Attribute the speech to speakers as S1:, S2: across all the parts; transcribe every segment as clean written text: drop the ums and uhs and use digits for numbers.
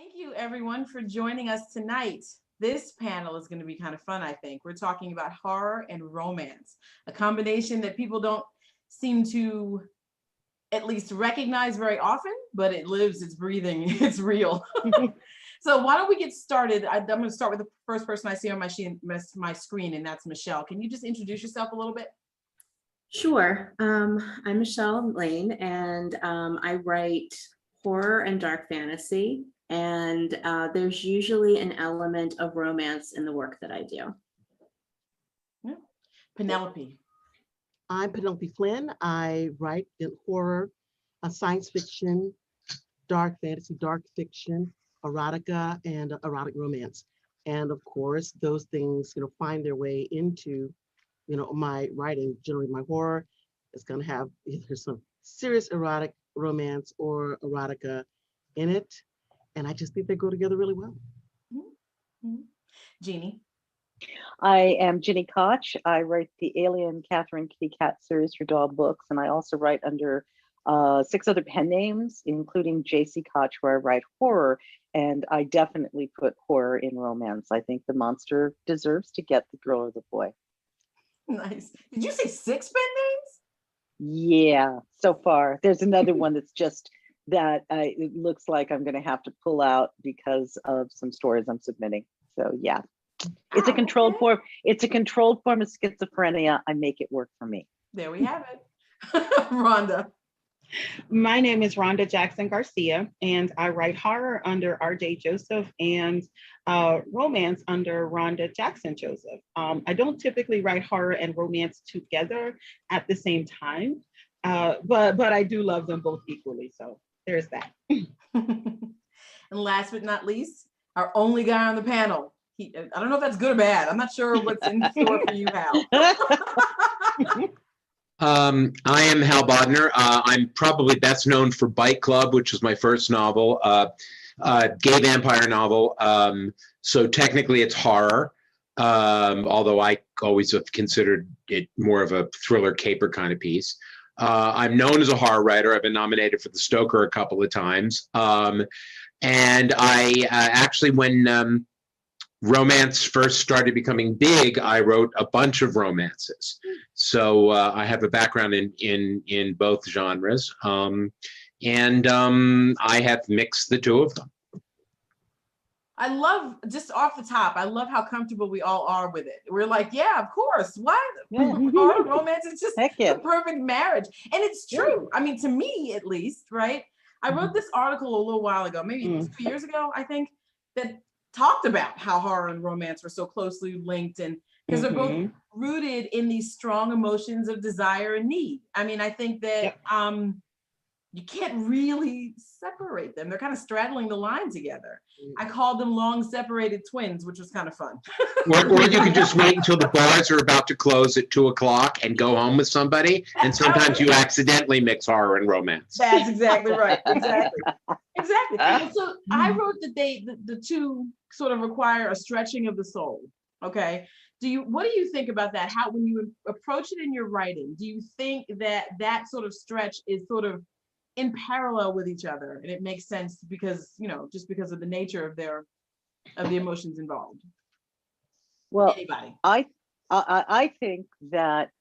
S1: Thank you, everyone, for joining us tonight. This panel is going to be kind of fun, I think. We're talking about horror and romance, a combination that people don't seem to at least recognize very often, but it lives, it's breathing, it's real. So why don't we get started? I'm going to start with the first person I see on my screen, and that's Michelle. Can you just introduce yourself a little bit?
S2: Sure. I'm Michelle Lane, and I write horror and dark fantasy. And there's usually an element of romance in the work that I do.
S1: Yeah. Penelope.
S3: I'm Penelope Flynn. I write in horror, science fiction, dark fantasy, dark fiction, erotica, and erotic romance. And of course, those things, find their way into, my writing. Generally, my horror is going to have either some serious erotic romance or erotica in it. And I just think they go together really well.
S1: Mm-hmm. Gini.
S4: I am Gini Koch. I write the Alien Catherine Kitty Cat series for Dog Books, and I also write under 6 other pen names, including JC Koch, where I write horror, and I definitely put horror in romance. I think the monster deserves to get the girl or the boy.
S1: Nice. Did you say 6 pen names?
S4: Yeah, so far. There's another one that's just that it looks like I'm going to have to pull out because of some stories I'm submitting. So yeah. It's a controlled form. It's a controlled form of schizophrenia. I make it work for me.
S1: There we have it. Rhonda.
S5: My name is Rhonda Jackson Garcia, and I write horror under RJ Joseph and romance under Rhonda Jackson Joseph. I don't typically write horror and romance together at the same time, but I do love them both equally. So there's that.
S1: And last but not least, our only guy on the panel. I don't know if that's good or bad. I'm not sure what's in store for you, Hal.
S6: I am Hal Bodner. I'm probably best known for Bite Club, which was my first novel, gay vampire novel. So technically it's horror, although I always have considered it more of a thriller caper kind of piece. I'm known as a horror writer. I've been nominated for the Stoker a couple of times. And I actually, when romance first started becoming big, I wrote a bunch of romances. So I have a background in both genres, and I have mixed the two of them.
S1: I love, just off the top, I love how comfortable we all are with it. We're like, yeah, of course. What? Horror romance is just the perfect marriage. And it's true. I mean, to me, at least, right? I wrote this article a little while ago, maybe 2 years ago, I think, that talked about how horror and romance were so closely linked, and because they're both rooted in these strong emotions of desire and need. I mean, I think that you can't really separate them. They're kind of straddling the line together. I called them long separated twins, which was kind of fun.
S6: Or you can just wait until the bars are about to close at 2:00 and go home with somebody. And sometimes you accidentally mix horror and romance.
S1: That's exactly right. Exactly. And so I wrote that the two sort of require a stretching of the soul. Okay. What do you think about that? How, when you approach it in your writing, do you think that sort of stretch is sort of in parallel with each other, and it makes sense because, just because of the nature of the emotions involved?
S4: Well,
S1: anybody?
S4: I think that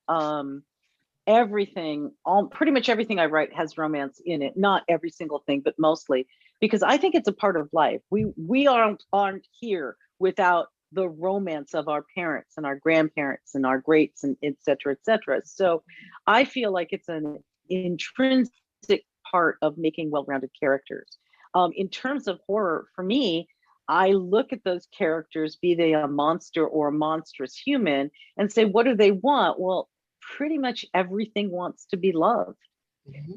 S4: pretty much everything I write has romance in it. Not every single thing, but mostly, because I think it's a part of life. We aren't here without the romance of our parents and our grandparents and our greats and et cetera, et cetera. So I feel like it's an intrinsic part of making well-rounded characters. In terms of horror, for me, I look at those characters, be they a monster or a monstrous human, and say, what do they want? Well, pretty much everything wants to be loved.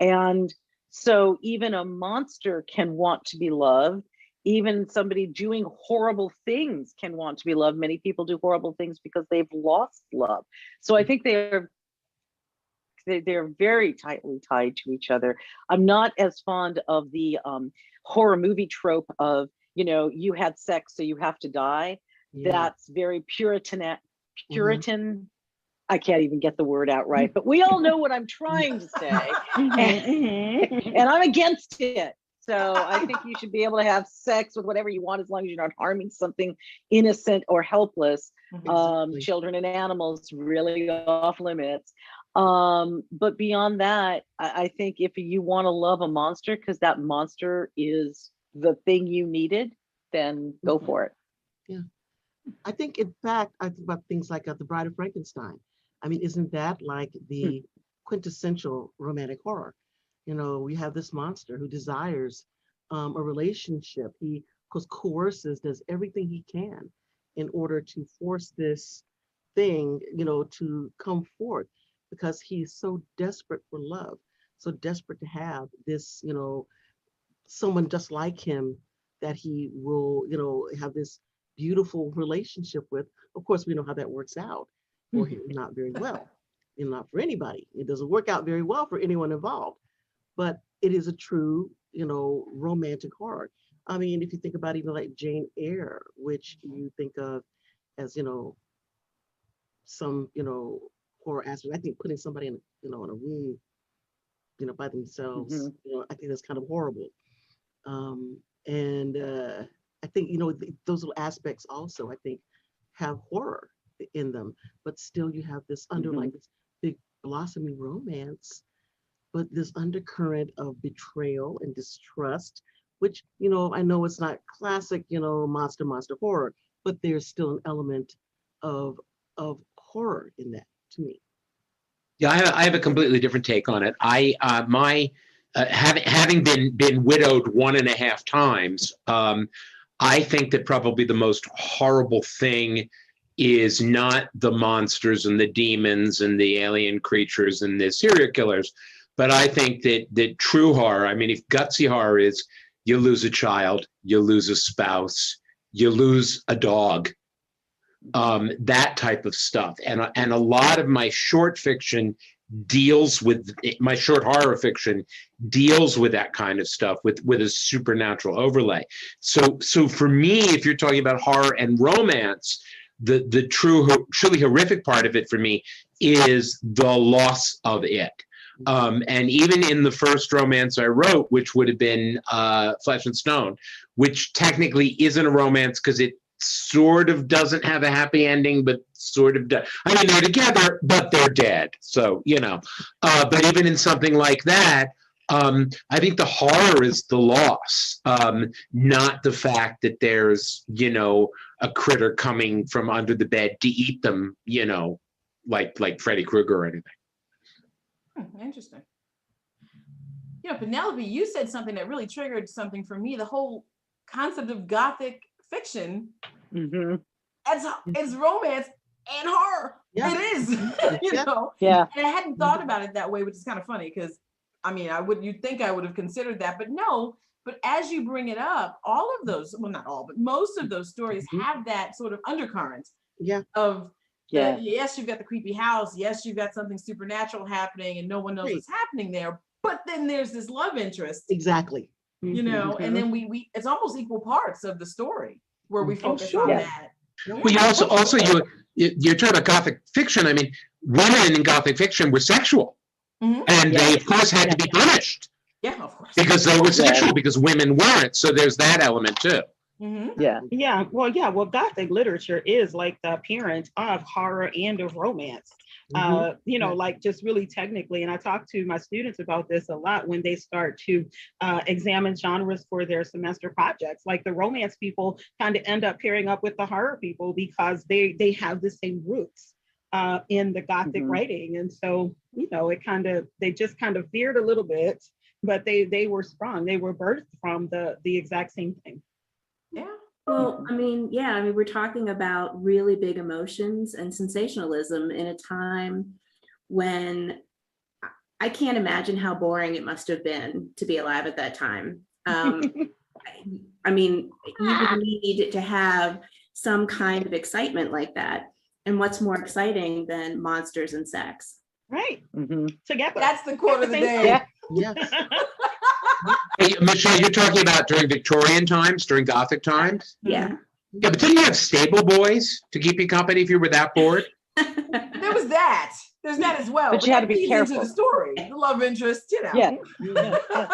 S4: And so even a monster can want to be loved. Even somebody doing horrible things can want to be loved. Many people do horrible things because they've lost love. So I think they're very tightly tied to each other. I'm not as fond of the horror movie trope of, you had sex, so you have to die. That's very Puritan. I can't even get the word out right, but we all know what I'm trying to say. And I'm against it. So I think you should be able to have sex with whatever you want as long as you're not harming something innocent or helpless.
S3: Exactly.
S4: Children and animals really off limits. But beyond that, I think if you want to love a monster because that monster is the thing you needed, then go for it.
S3: Yeah. I think, in fact, I think about things like The Bride of Frankenstein. I mean, isn't that like the quintessential romantic horror? You know, we have this monster who desires a relationship. He, of course, coerces, does everything he can in order to force this thing, you know, to come forth because he's so desperate for love, so desperate to have this, you know, someone just like him that he will, you know, have this beautiful relationship with. Of course, we know how that works out for him, not very well, and not for anybody. It doesn't work out very well for anyone involved, but it is a true, you know, romantic horror. I mean, if you think about even like Jane Eyre, which you think of as, you know, some, you know, horror aspect. I think putting somebody in, you know, in a room, you know, by themselves, you know, I think that's kind of horrible. And I think, you know, those little aspects also, I think, have horror in them, but still you have this underlying, this big blossoming romance, but this undercurrent of betrayal and distrust, which, you know, I know it's not classic, you know, monster horror, but there's still an element of horror in that to me.
S6: Yeah, I have a completely different take on it. Having been widowed 1.5 times, I think that probably the most horrible thing is not the monsters and the demons and the alien creatures and the serial killers, but I think that true horror, I mean, if gutsy horror is you lose a child, you lose a spouse, you lose a dog, that type of stuff. And a lot of my short fiction deals with, my short horror fiction deals with that kind of stuff with a supernatural overlay. So for me, if you're talking about horror and romance, the truly horrific part of it for me is the loss of it. And even in the first romance I wrote, which would have been Flesh and Stone, which technically isn't a romance because it sort of doesn't have a happy ending, but sort of does. I mean, they're together, but they're dead. So, you know, but even in something like that, I think the horror is the loss, not the fact that there's, you know, a critter coming from under the bed to eat them, you know, like Freddy Krueger or anything.
S1: Interesting. You know, Penelope, you said something that really triggered something for me. The whole concept of Gothic fiction as romance and horror. Yeah. It is, you know.
S4: Yeah.
S1: And I hadn't thought about it that way, which is kind of funny because, I mean, you'd think I would have considered that, but no. But as you bring it up, all of those, well, not all, but most of those stories have that sort of undercurrent of, yes, you've got the creepy house. Yes, you've got something supernatural happening and no one knows what's happening there. But then there's this love interest.
S3: Exactly.
S1: You know, and then we it's almost equal parts of the story where we focus on that.
S6: Well, you also you're talking about Gothic fiction. I mean, women in Gothic fiction were sexual. And they, of course, had to be punished.
S1: Yeah, of course.
S6: Because they were sexual, because women weren't. So there's that element too.
S5: Well, Gothic literature is like the parent of horror and of romance. You know, like just really technically, and I talk to my students about this a lot when they start to examine genres for their semester projects. Like the romance people kind of end up pairing up with the horror people because they have the same roots in the Gothic writing. And so, you know, they just kind of veered a little bit, but they were birthed from the exact same thing.
S1: Yeah.
S2: Well, I mean, we're talking about really big emotions and sensationalism in a time when I can't imagine how boring it must have been to be alive at that time. I mean, you need to have some kind of excitement like that. And what's more exciting than monsters and sex?
S5: Right. Together.
S1: That's the quote of the day.
S3: Yes.
S6: Hey, Michelle, you're talking about during Victorian times, during Gothic times?
S2: Yeah.
S6: Yeah, but didn't you have stable boys to keep you company if you were that bored?
S1: There was that. There's that as well.
S4: But you had to be
S1: feeds
S4: careful.
S1: into the story, the love interest, you know.
S4: Yeah.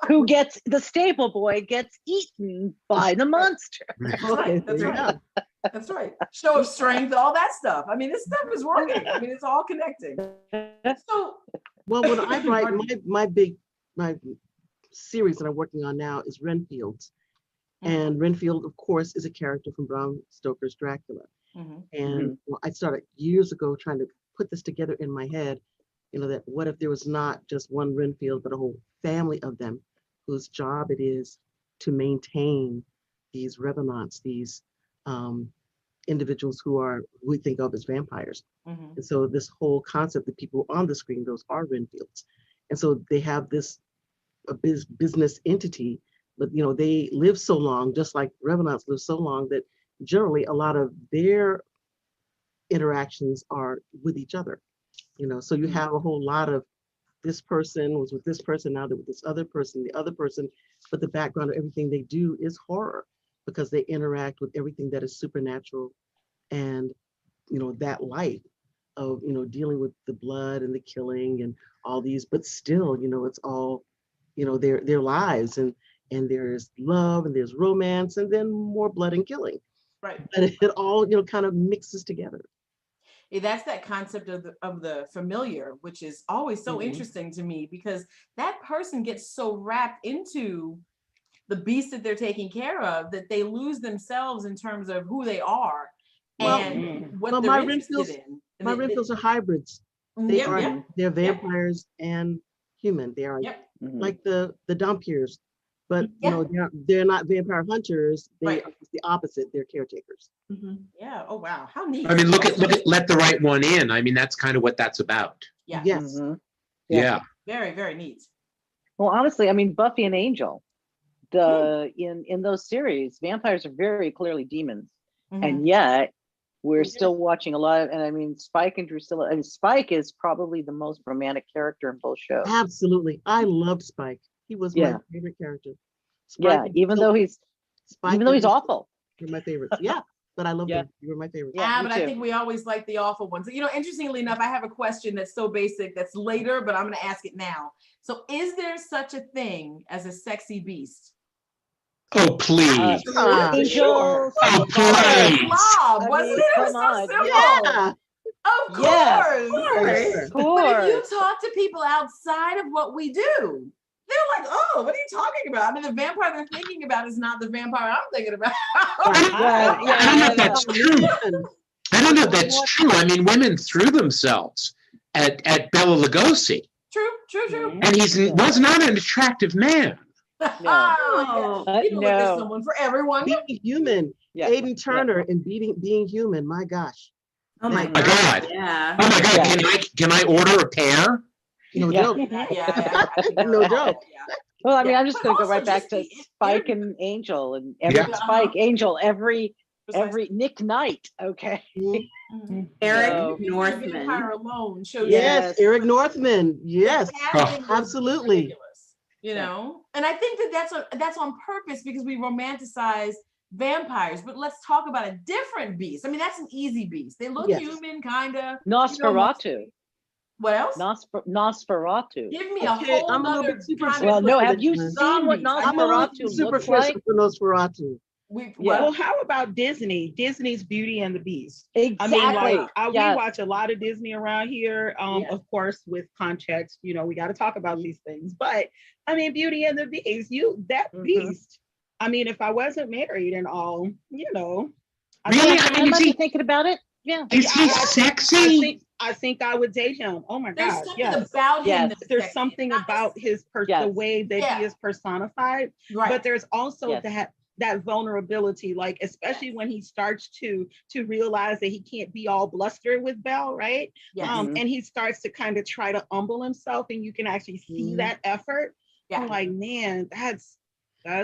S4: who gets the stable boy gets eaten by the monster.
S1: That's right. That's right. That's right. Show of strength, all that stuff. I mean, this stuff is working. I mean, it's all connecting. So,
S3: well, when I write my series that I'm working on now is Renfield's. And Renfield, of course, is a character from Bram Stoker's Dracula. And I started years ago trying to put this together in my head, you know, that what if there was not just one Renfield, but a whole family of them whose job it is to maintain these revenants, these individuals who we think of as vampires. And so this whole concept that people on the screen, those are Renfields. And so they have this business entity, but you know, they live so long, just like revenants live so long, that generally a lot of their interactions are with each other. You know, so you have a whole lot of this person was with this person, now they're with this other person, the other person, but the background of everything they do is horror because they interact with everything that is supernatural and, you know, that life of, you know, dealing with the blood and the killing and all these, but still, you know, it's all, you know, their lives and there's love and there's romance and then more blood and killing.
S1: right.
S3: And it all, you know, kind of mixes together.
S1: That's that concept of the familiar, which is always so interesting to me because that person gets so wrapped into the beast that they're taking care of that they lose themselves in terms of who they are and what they're interested in.
S3: My Renfields are hybrids. They're vampires and human. They are like the Dompiers, but you know, they're not vampire hunters. They are the opposite. They're caretakers.
S1: Yeah. Oh wow, how neat.
S6: I mean, look at Let the Right One In. I mean, that's kind of what that's about.
S1: Yeah.
S3: Yes.
S6: Yeah.
S1: Very, very neat.
S4: Well, honestly, I mean, Buffy and Angel, in those series, vampires are very clearly demons, and yet we're still watching a lot of, and I mean, Spike and Drusilla, and Spike is probably the most romantic character in both shows.
S3: Absolutely. I loved Spike. He was my favorite character. Spike
S4: even though he's awful.
S3: You're my favorites. Yeah, but I love them. You were my favorite.
S1: Yeah, but I think we always like the awful ones. You know, interestingly enough, I have a question that's so basic that's later, but I'm going to ask it now. So is there such a thing as a sexy beast?
S6: Oh, please.
S4: Angels.
S6: Oh, please.
S1: Slob, wasn't it? It was so simple.
S3: Yeah.
S1: Of course.
S3: Yes,
S1: But if you talk to people outside of what we do, they're like, oh, what are you talking about? I mean, the vampire they're thinking about is not the vampire I'm thinking about.
S6: I don't know if that's true. I don't know if that's true. I mean, women threw themselves at Bela Lugosi.
S1: True.
S6: And he was not an attractive man.
S1: No. You know, there's someone for everyone.
S3: Being human. Aiden Turner and being human. My gosh.
S2: Oh my
S6: God.
S2: Yeah.
S6: Oh my God. Can I order a pair?
S3: No joke. No joke.
S4: Well, I mean, I'm just going to go right back to Spike and Angel and every Spike, Angel, every Nick Knight. Okay.
S2: Eric Northman.
S1: Alone shows
S3: Eric Northman. Yes, absolutely.
S1: You know, and I think that's on purpose because we romanticize vampires, but let's talk about a different beast. I mean, that's an easy beast. They look human, kind of.
S4: Nosferatu.
S1: You know, what else?
S4: Nosferatu.
S1: Give me a whole other kind of.
S4: Well, no, have you seen what Nosferatu looks like?
S3: For Nosferatu.
S5: Well, how about Disney? Disney's Beauty and the Beast.
S4: Exactly.
S5: I mean, we watch a lot of Disney around here. Of course, with context, you know, we got to talk about these things. But I mean, Beauty and the Beast, beast. I mean, if I wasn't married and all, you know.
S6: Really? I mean,
S4: is he thinking about it? Yeah.
S6: Is he sexy?
S5: I think I would date him. Oh my God.
S1: There's something about him.
S5: There's something about the way that he is personified. Right. But there's also that vulnerability, like especially when he starts to realize that he can't be all bluster with Belle, right? And he starts to kind of try to humble himself, and you can actually see that effort. I'm like, man, that's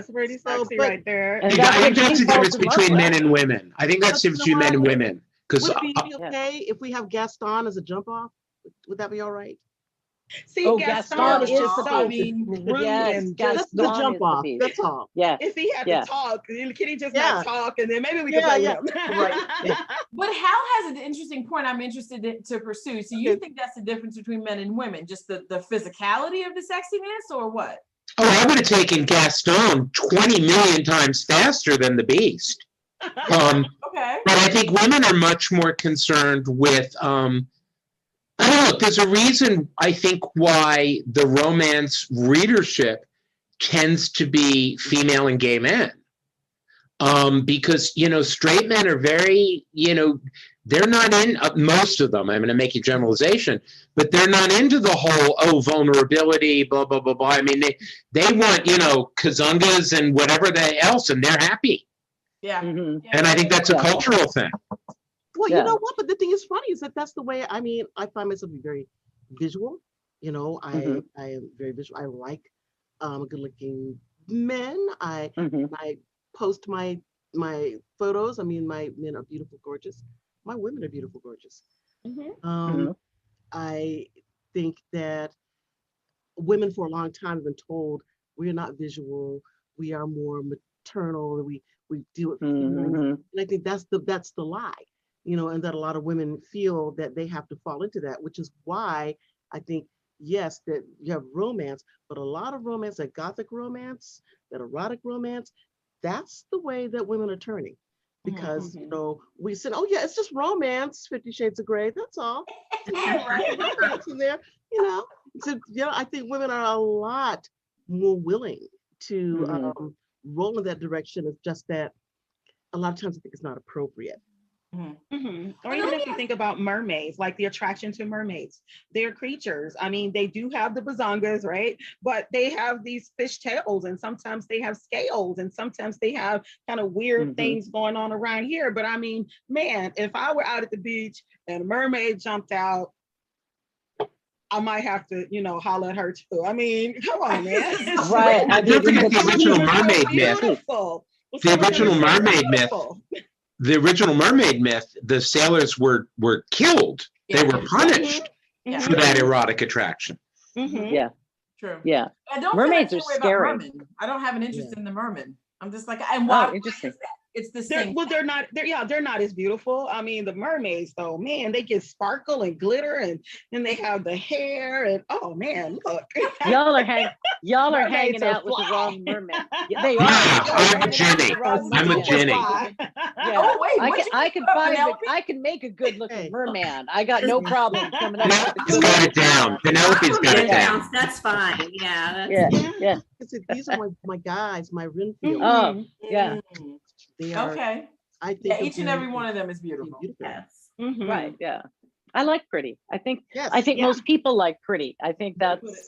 S5: pretty sexy right there.
S6: I think that's the difference between men and women. I think that's the difference between men and women. Would
S3: it be okay if we have Gaston as a jump off? Would that be all right?
S5: See, Gaston is just so rude and just
S3: the jump off. That's all.
S4: Yeah.
S5: If he had to talk, can he just not talk, and then maybe we can play with him.
S1: Right. But Hal has an interesting point I'm interested to pursue. So you think that's the difference between men and women, just the physicality of the sexiness, or what?
S6: Oh, I would have taken Gaston 20 million times faster than the Beast.
S1: Okay.
S6: But I think women are much more concerned with, I don't know, there's a reason I think why the romance readership tends to be female and gay men. Because, straight men are very, they're not in, most of them, I'm going to make a generalization, but they're not into the whole, vulnerability, blah, blah, blah, blah. I mean, they want, kazungas and whatever else, and they're happy.
S1: Yeah.
S6: And I think that's a cultural thing.
S3: Well, you know what? But the thing is funny is that that's the way, I find myself to be very visual. I am very visual. I like good looking men. I post my photos. My men are beautiful, gorgeous. My women are beautiful, gorgeous. I think that women for a long time have been told we are not visual. We are more maternal. We deal with feelings. And I think that's the lie, and that a lot of women feel that they have to fall into that, which is why I think, yes, that you have romance, but a lot of romance, that gothic romance, that erotic romance, that's the way that women are turning. Because, we said, oh yeah, it's just romance, 50 Shades of Grey, that's all. Right? Romance in there, So, I think women are a lot more willing to roll in that direction. It's just that a lot of times I think it's not appropriate.
S5: Or even if you think about mermaids, like the attraction to mermaids, they're creatures. They do have the bazongas, right? But they have these fish tails, and sometimes they have scales, and sometimes they have kind of weird things going on around here. But man, if I were out at the beach and a mermaid jumped out, I might have to, holler at her too. Come on, man.
S6: Right. Don't forget the original mermaid myth. The original mermaid myth. The original mermaid myth, the sailors were killed. They were punished for that erotic attraction.
S4: Yeah.
S1: True.
S4: Yeah.
S1: Mermaids
S4: are scary.
S1: I don't have an interest in the merman. I'm just like, and why?
S4: Interesting.
S5: It's the same. Well, they're not as beautiful. The mermaids, though, man, they get sparkle and glitter, and they have the hair, and oh man, look.
S4: Y'all are hanging out with the wrong mermaid. They are.
S6: I'm a Ginny. I'm a Ginny.
S1: Oh wait,
S4: I can make a good looking merman. I got no problem coming up.
S6: Penelope's got it down. Penelope's got it down.
S2: That's fine. Yeah.
S4: Yeah.
S3: These are my guys, my Renfield.
S4: Oh, yeah.
S3: They are,
S1: okay.
S3: I think
S1: each and every one of them is beautiful.
S2: Yes.
S4: Right. Yeah. I like pretty. I think
S5: Yes.
S4: most people like pretty. I think that's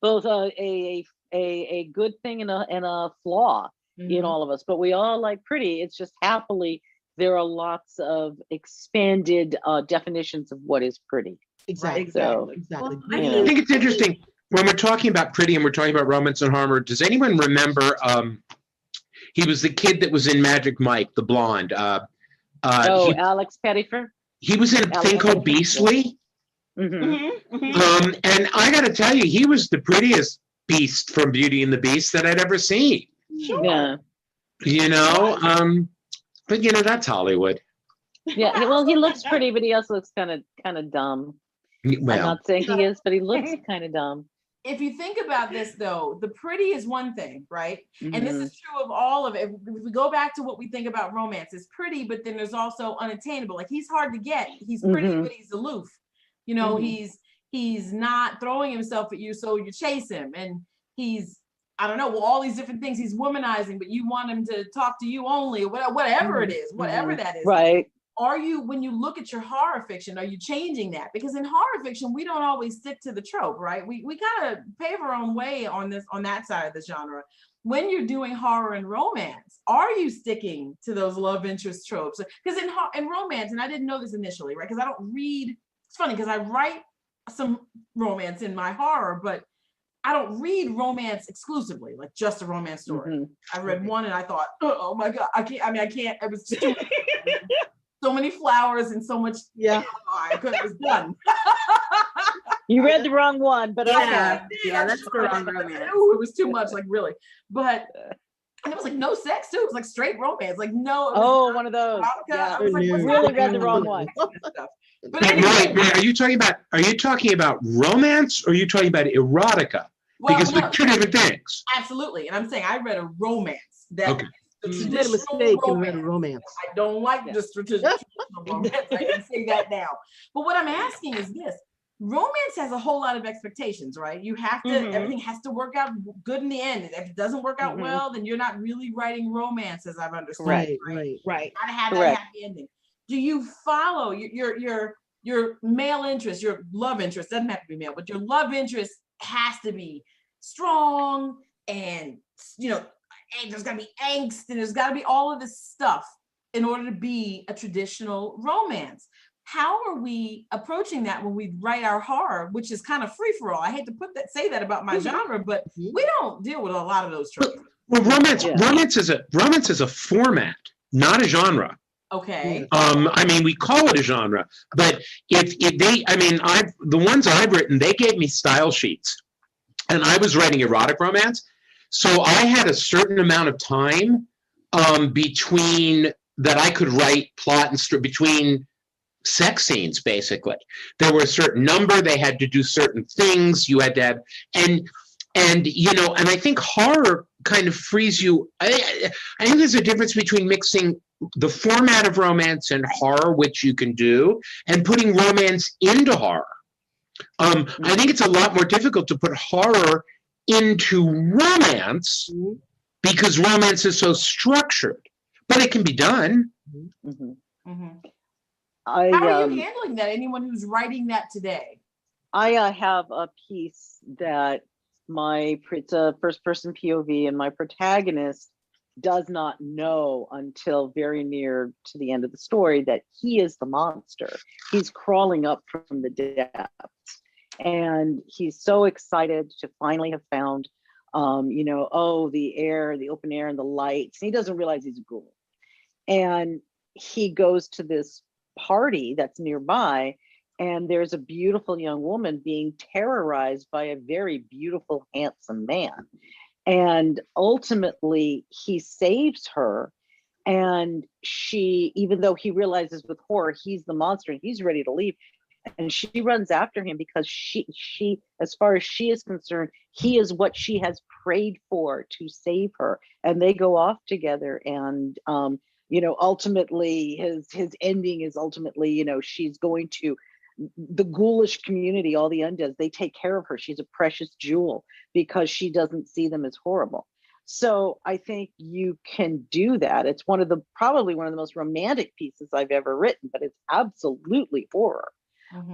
S4: both a good thing and a flaw in all of us. But we all like pretty. It's just happily there are lots of expanded definitions of what is pretty.
S3: Exactly.
S4: So,
S3: exactly.
S6: I think it's interesting when we're talking about pretty and we're talking about romance and horror. Does anyone remember? He was the kid that was in Magic Mike, the blonde.
S4: Alex Pettyfer.
S6: He was in a thing called Beastly. And I got to tell you, he was the prettiest beast from Beauty and the Beast that I'd ever seen.
S5: Sure.
S4: Yeah.
S6: But that's Hollywood.
S4: Yeah. Well, he looks pretty, but he also looks kind of dumb.
S6: Well,
S4: I'm not saying he is, but he looks kind of dumb.
S1: If you think about this, though, the pretty is one thing, right? And this is true of all of it. If we go back to what we think about romance, it's pretty, but then there's also unattainable. Like, he's hard to get. He's pretty, but he's aloof. He's not throwing himself at you, so you chase him. And he's, I don't know, all these different things. He's womanizing, but you want him to talk to you only, or whatever it is, whatever that is.
S4: Right.
S1: When you look at your horror fiction, are you changing that? Because in horror fiction, we don't always stick to the trope, right? We kind of pave our own way on that side of the genre. When you're doing horror and romance, are you sticking to those love interest tropes? Because in romance, and I didn't know this initially, right? Because I don't read, it's funny because I write some romance in my horror, but I don't read romance exclusively, like just a romance story. I read one and I thought, oh my God, I can't, it was too so many flowers and so much. Yeah, I couldn't. It was done.
S4: You read the wrong one, but
S2: yeah, that's the wrong romance.
S1: Ooh, it was too much, like really. But and it was like no sex too. It was like straight romance, like no.
S4: One of those. Yeah.
S1: I was like,
S4: really read the wrong one.
S1: But anyway,
S6: Wait, are you talking about romance or are you talking about erotica?
S1: Well,
S6: Because
S1: no,
S6: they're two different things.
S1: absolutely. And I'm saying I read a romance that
S6: Okay.
S1: the
S3: You made a
S1: traditional
S3: mistake and read a
S1: romance.
S3: romance.
S1: I don't like
S4: Yeah.
S1: the traditional romance. I can say that now. But what I'm asking is this: romance has a whole lot of expectations, right? You have to, everything has to work out good in the end. If it doesn't work out well, then you're not really writing romance, as I've understood.
S3: Right.
S1: Gotta have that happy ending. Do you follow your male interest, your love interest, doesn't have to be male, but your love interest has to be strong, and there's gotta be angst, and there's gotta be all of this stuff in order to be a traditional romance. How are we approaching that when we write our horror, which is kind of free for all? I hate to say that about my genre, but we don't deal with a lot of those tropes.
S6: Well, romance is a format, not a genre.
S1: Okay.
S6: I mean, we call it a genre, but the ones I've written, they gave me style sheets, and I was writing erotic romance, so I had a certain amount of time between that I could write plot and between sex scenes. Basically, there were a certain number. They had to do certain things. You had to have, and I think horror kind of frees you. I think there's a difference between mixing the format of romance and horror, which you can do, and putting romance into horror. I think it's a lot more difficult to put horror into romance because romance is so structured, but it can be done.
S1: How are you handling that? Anyone who's writing that today?
S4: I have a piece that it's a first person POV, and my protagonist does not know until very near to the end of the story that he is the monster. He's crawling up from the depths, and he's so excited to finally have found, the open air and the lights. He doesn't realize he's a ghoul, and he goes to this party that's nearby, and there's a beautiful young woman being terrorized by a very beautiful, handsome man. And ultimately, he saves her. And she, even though he realizes with horror, he's the monster and he's ready to leave. And she runs after him because she, as far as she is concerned, he is what she has prayed for to save her. And they go off together. And, ultimately, his ending is ultimately, she's going to, the ghoulish community, all the undeads, they take care of her. She's a precious jewel because she doesn't see them as horrible. So I think you can do that. It's probably one of the most romantic pieces I've ever written, but it's absolutely horror.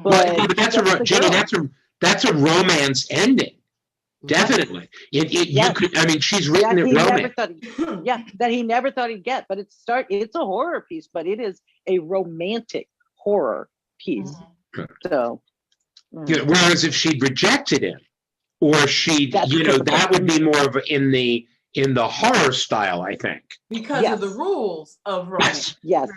S6: But that's a romance ending. Definitely. She's written it romance.
S4: That he never thought he'd get, but it's a horror piece, but it is a romantic horror piece. So,
S6: whereas if she'd rejected him, or that would be more of in the horror style, I think,
S1: because of the rules of romance.
S4: Yes.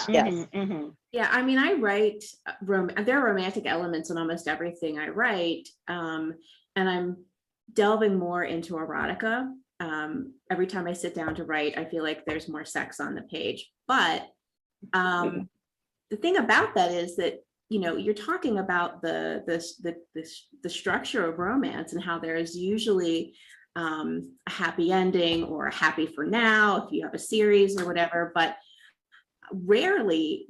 S2: Yeah, I mean, I write there are romantic elements in almost everything I write, and I'm delving more into erotica. Every time I sit down to write, I feel like there's more sex on the page. But the thing about that is that you're talking about the structure of romance and how there's usually a happy ending or a happy for now if you have a series or whatever, but rarely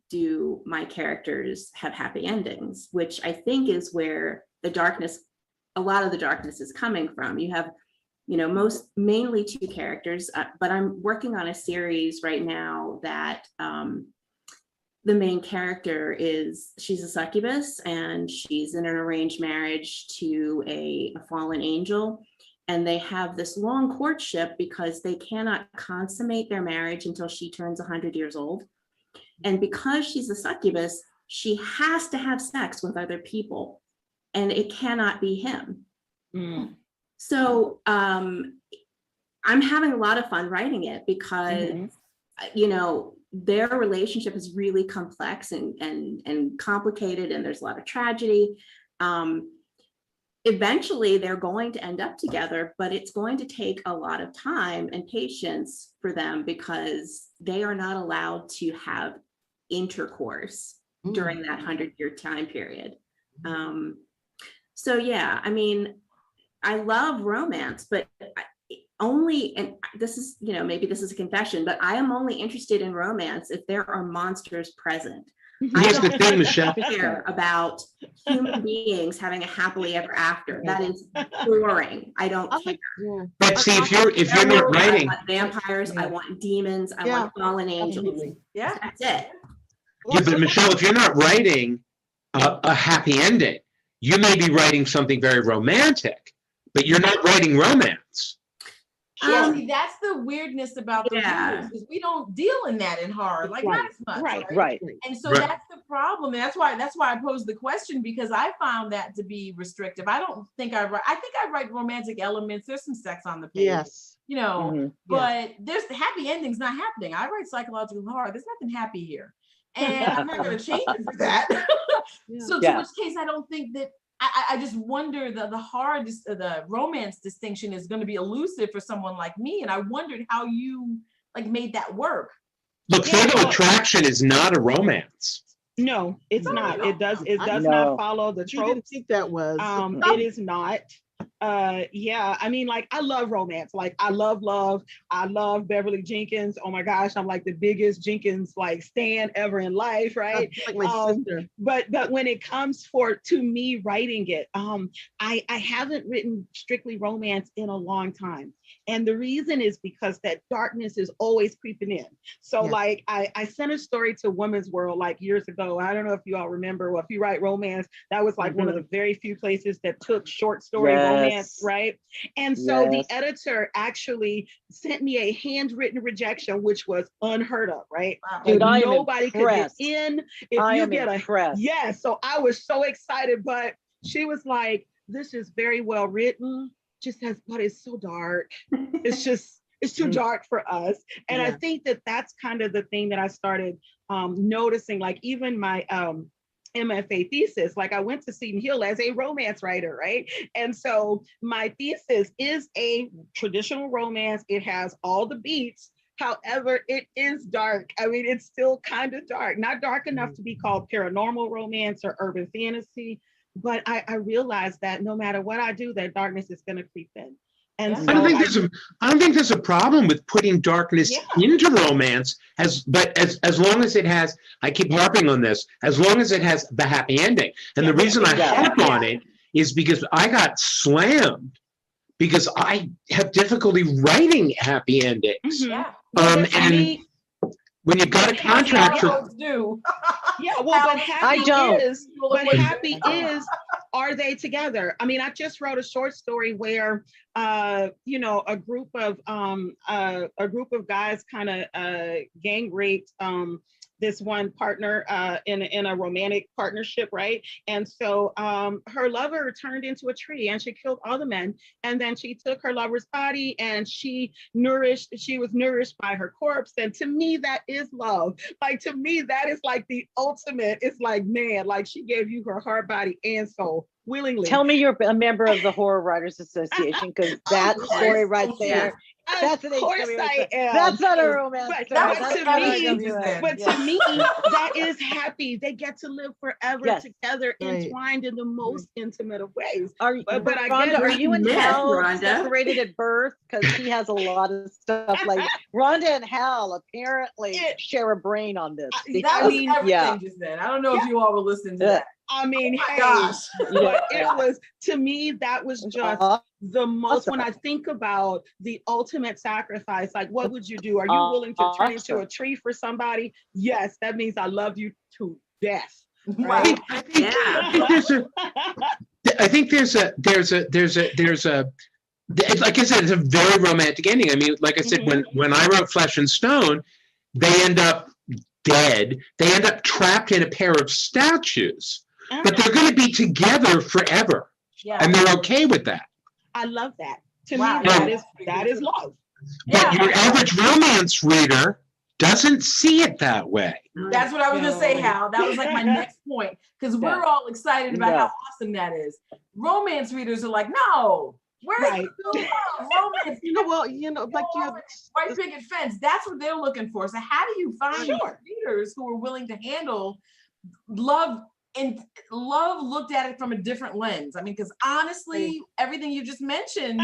S2: do my characters have happy endings, which I think is where a lot of the darkness is coming from. You have mainly two characters, but I'm working on a series right now that the main character she's a succubus, and she's in an arranged marriage to a fallen angel. And they have this long courtship because they cannot consummate their marriage until she turns 100 years old. And because she's a succubus, she has to have sex with other people, and it cannot be him. So I'm having a lot of fun writing it because, their relationship is really complex and complicated, and there's a lot of tragedy. Eventually they're going to end up together, but it's going to take a lot of time and patience for them because they are not allowed to have intercourse during that 100-year time period. So yeah, I mean, I love romance, but only, and this is, maybe this is a confession, but I am only interested in romance if there are monsters present.
S6: Here's the thing, Michelle.
S2: I don't care about human beings having a happily ever after. That is boring. I don't care.
S6: But see, if you're not writing,
S2: I want vampires, I want demons, I want fallen angels.
S3: Absolutely.
S1: Yeah.
S2: That's it.
S6: yeah, but Michelle, if you're not writing a happy ending, you may be writing something very romantic, but you're not writing romance.
S1: Yeah, see, that's the weirdness about the readers, is we don't deal in that in horror, like not as much.
S4: Right.
S1: And so that's the problem. And that's why I posed the question, because I found that to be restrictive. I don't think I think I write romantic elements. There's some sex on the page.
S3: Yes.
S1: But there's the happy endings not happening. I write psychological horror. There's nothing happy here. And I'm not gonna change it for that. So to which case I don't think that I just wonder the romance distinction is going to be elusive for someone like me. And I wondered how you made that work.
S6: Look, Fatal Attraction is not a romance.
S5: No, it's not. It does not follow the tropes.
S3: You didn't think that was.
S5: It is not. I mean, like, I love romance. Like, I love love. I love Beverly Jenkins. Oh my gosh, I'm like the biggest Jenkins stan ever in life, right?
S3: Like my sister.
S5: But when it comes to me writing it, I haven't written strictly romance in a long time. And the reason is because that darkness is always creeping in. So I sent a story to Women's World years ago. I don't know if you all remember, well, if you write romance, that was one of the very few places that took short story romance, right? And so the editor actually sent me a handwritten rejection, which was unheard of, right?
S1: Wow.
S4: Dude,
S5: Nobody could get in if you get
S4: impressed.
S5: Yes, so I was so excited, but she was like, this is very well written, but it's so dark. It's too dark for us. And I think that's kind of the thing that I started noticing, even my MFA thesis, I went to Seton Hill as a romance writer, right? And so my thesis is a traditional romance. It has all the beats. However, it is dark. I mean, it's still kind of dark, not dark enough to be called paranormal romance or urban fantasy. But I realized that no matter what I do, that darkness is going to creep in. And so
S6: I don't think there's a problem with putting darkness into romance, as long as it has, I keep harping on this, as long as it has the happy ending. And the reason I harp on it is because I got slammed because I have difficulty writing happy endings. And when you've got a contractor.
S5: But happy is, are they together? I mean, I just wrote a short story where a group of guys kind of gang raped this one partner in a romantic partnership, right? And so her lover turned into a tree and she killed all the men. And then she took her lover's body and she was nourished by her corpse. And to me, that is love. To me, that is the ultimate. It's man, she gave you her heart, body, and soul willingly.
S4: Tell me you're a member of the Horror Writers Association, because that story right there. That's
S5: of course I am.
S4: That's not a romance.
S5: But to me, that is happy. They get to live forever together, entwined in the most intimate of ways.
S4: Rhonda, are you and Hal separated at birth? Because he has a lot of stuff. Rhonda and Hal apparently share a brain on this.
S1: That was everything just then. I don't know if you all were listening to that.
S5: I mean,
S1: gosh.
S5: It was, to me, that was just the most, when I think about the ultimate sacrifice, what would you do? Are you willing to turn into a tree for somebody? Yes, that means I love you to death. Right?
S6: I think there's a like I said, it's a very romantic ending. I mean, like I said, when I wrote Flesh and Stone, they end up dead. They end up trapped in a pair of statues. But they're going to be together forever, and they're okay with that.
S5: I love that. To me, that is love.
S6: But your average romance reader doesn't see it that way.
S1: That's what I was going to say, Hal. That was my next point, because we're all excited about how awesome that is. Romance readers are like, no, where's the romance? White picket fence. That's what they're looking for. So how do you find readers who are willing to handle love and love looked at it from a different lens. I mean, because honestly, everything you just mentioned,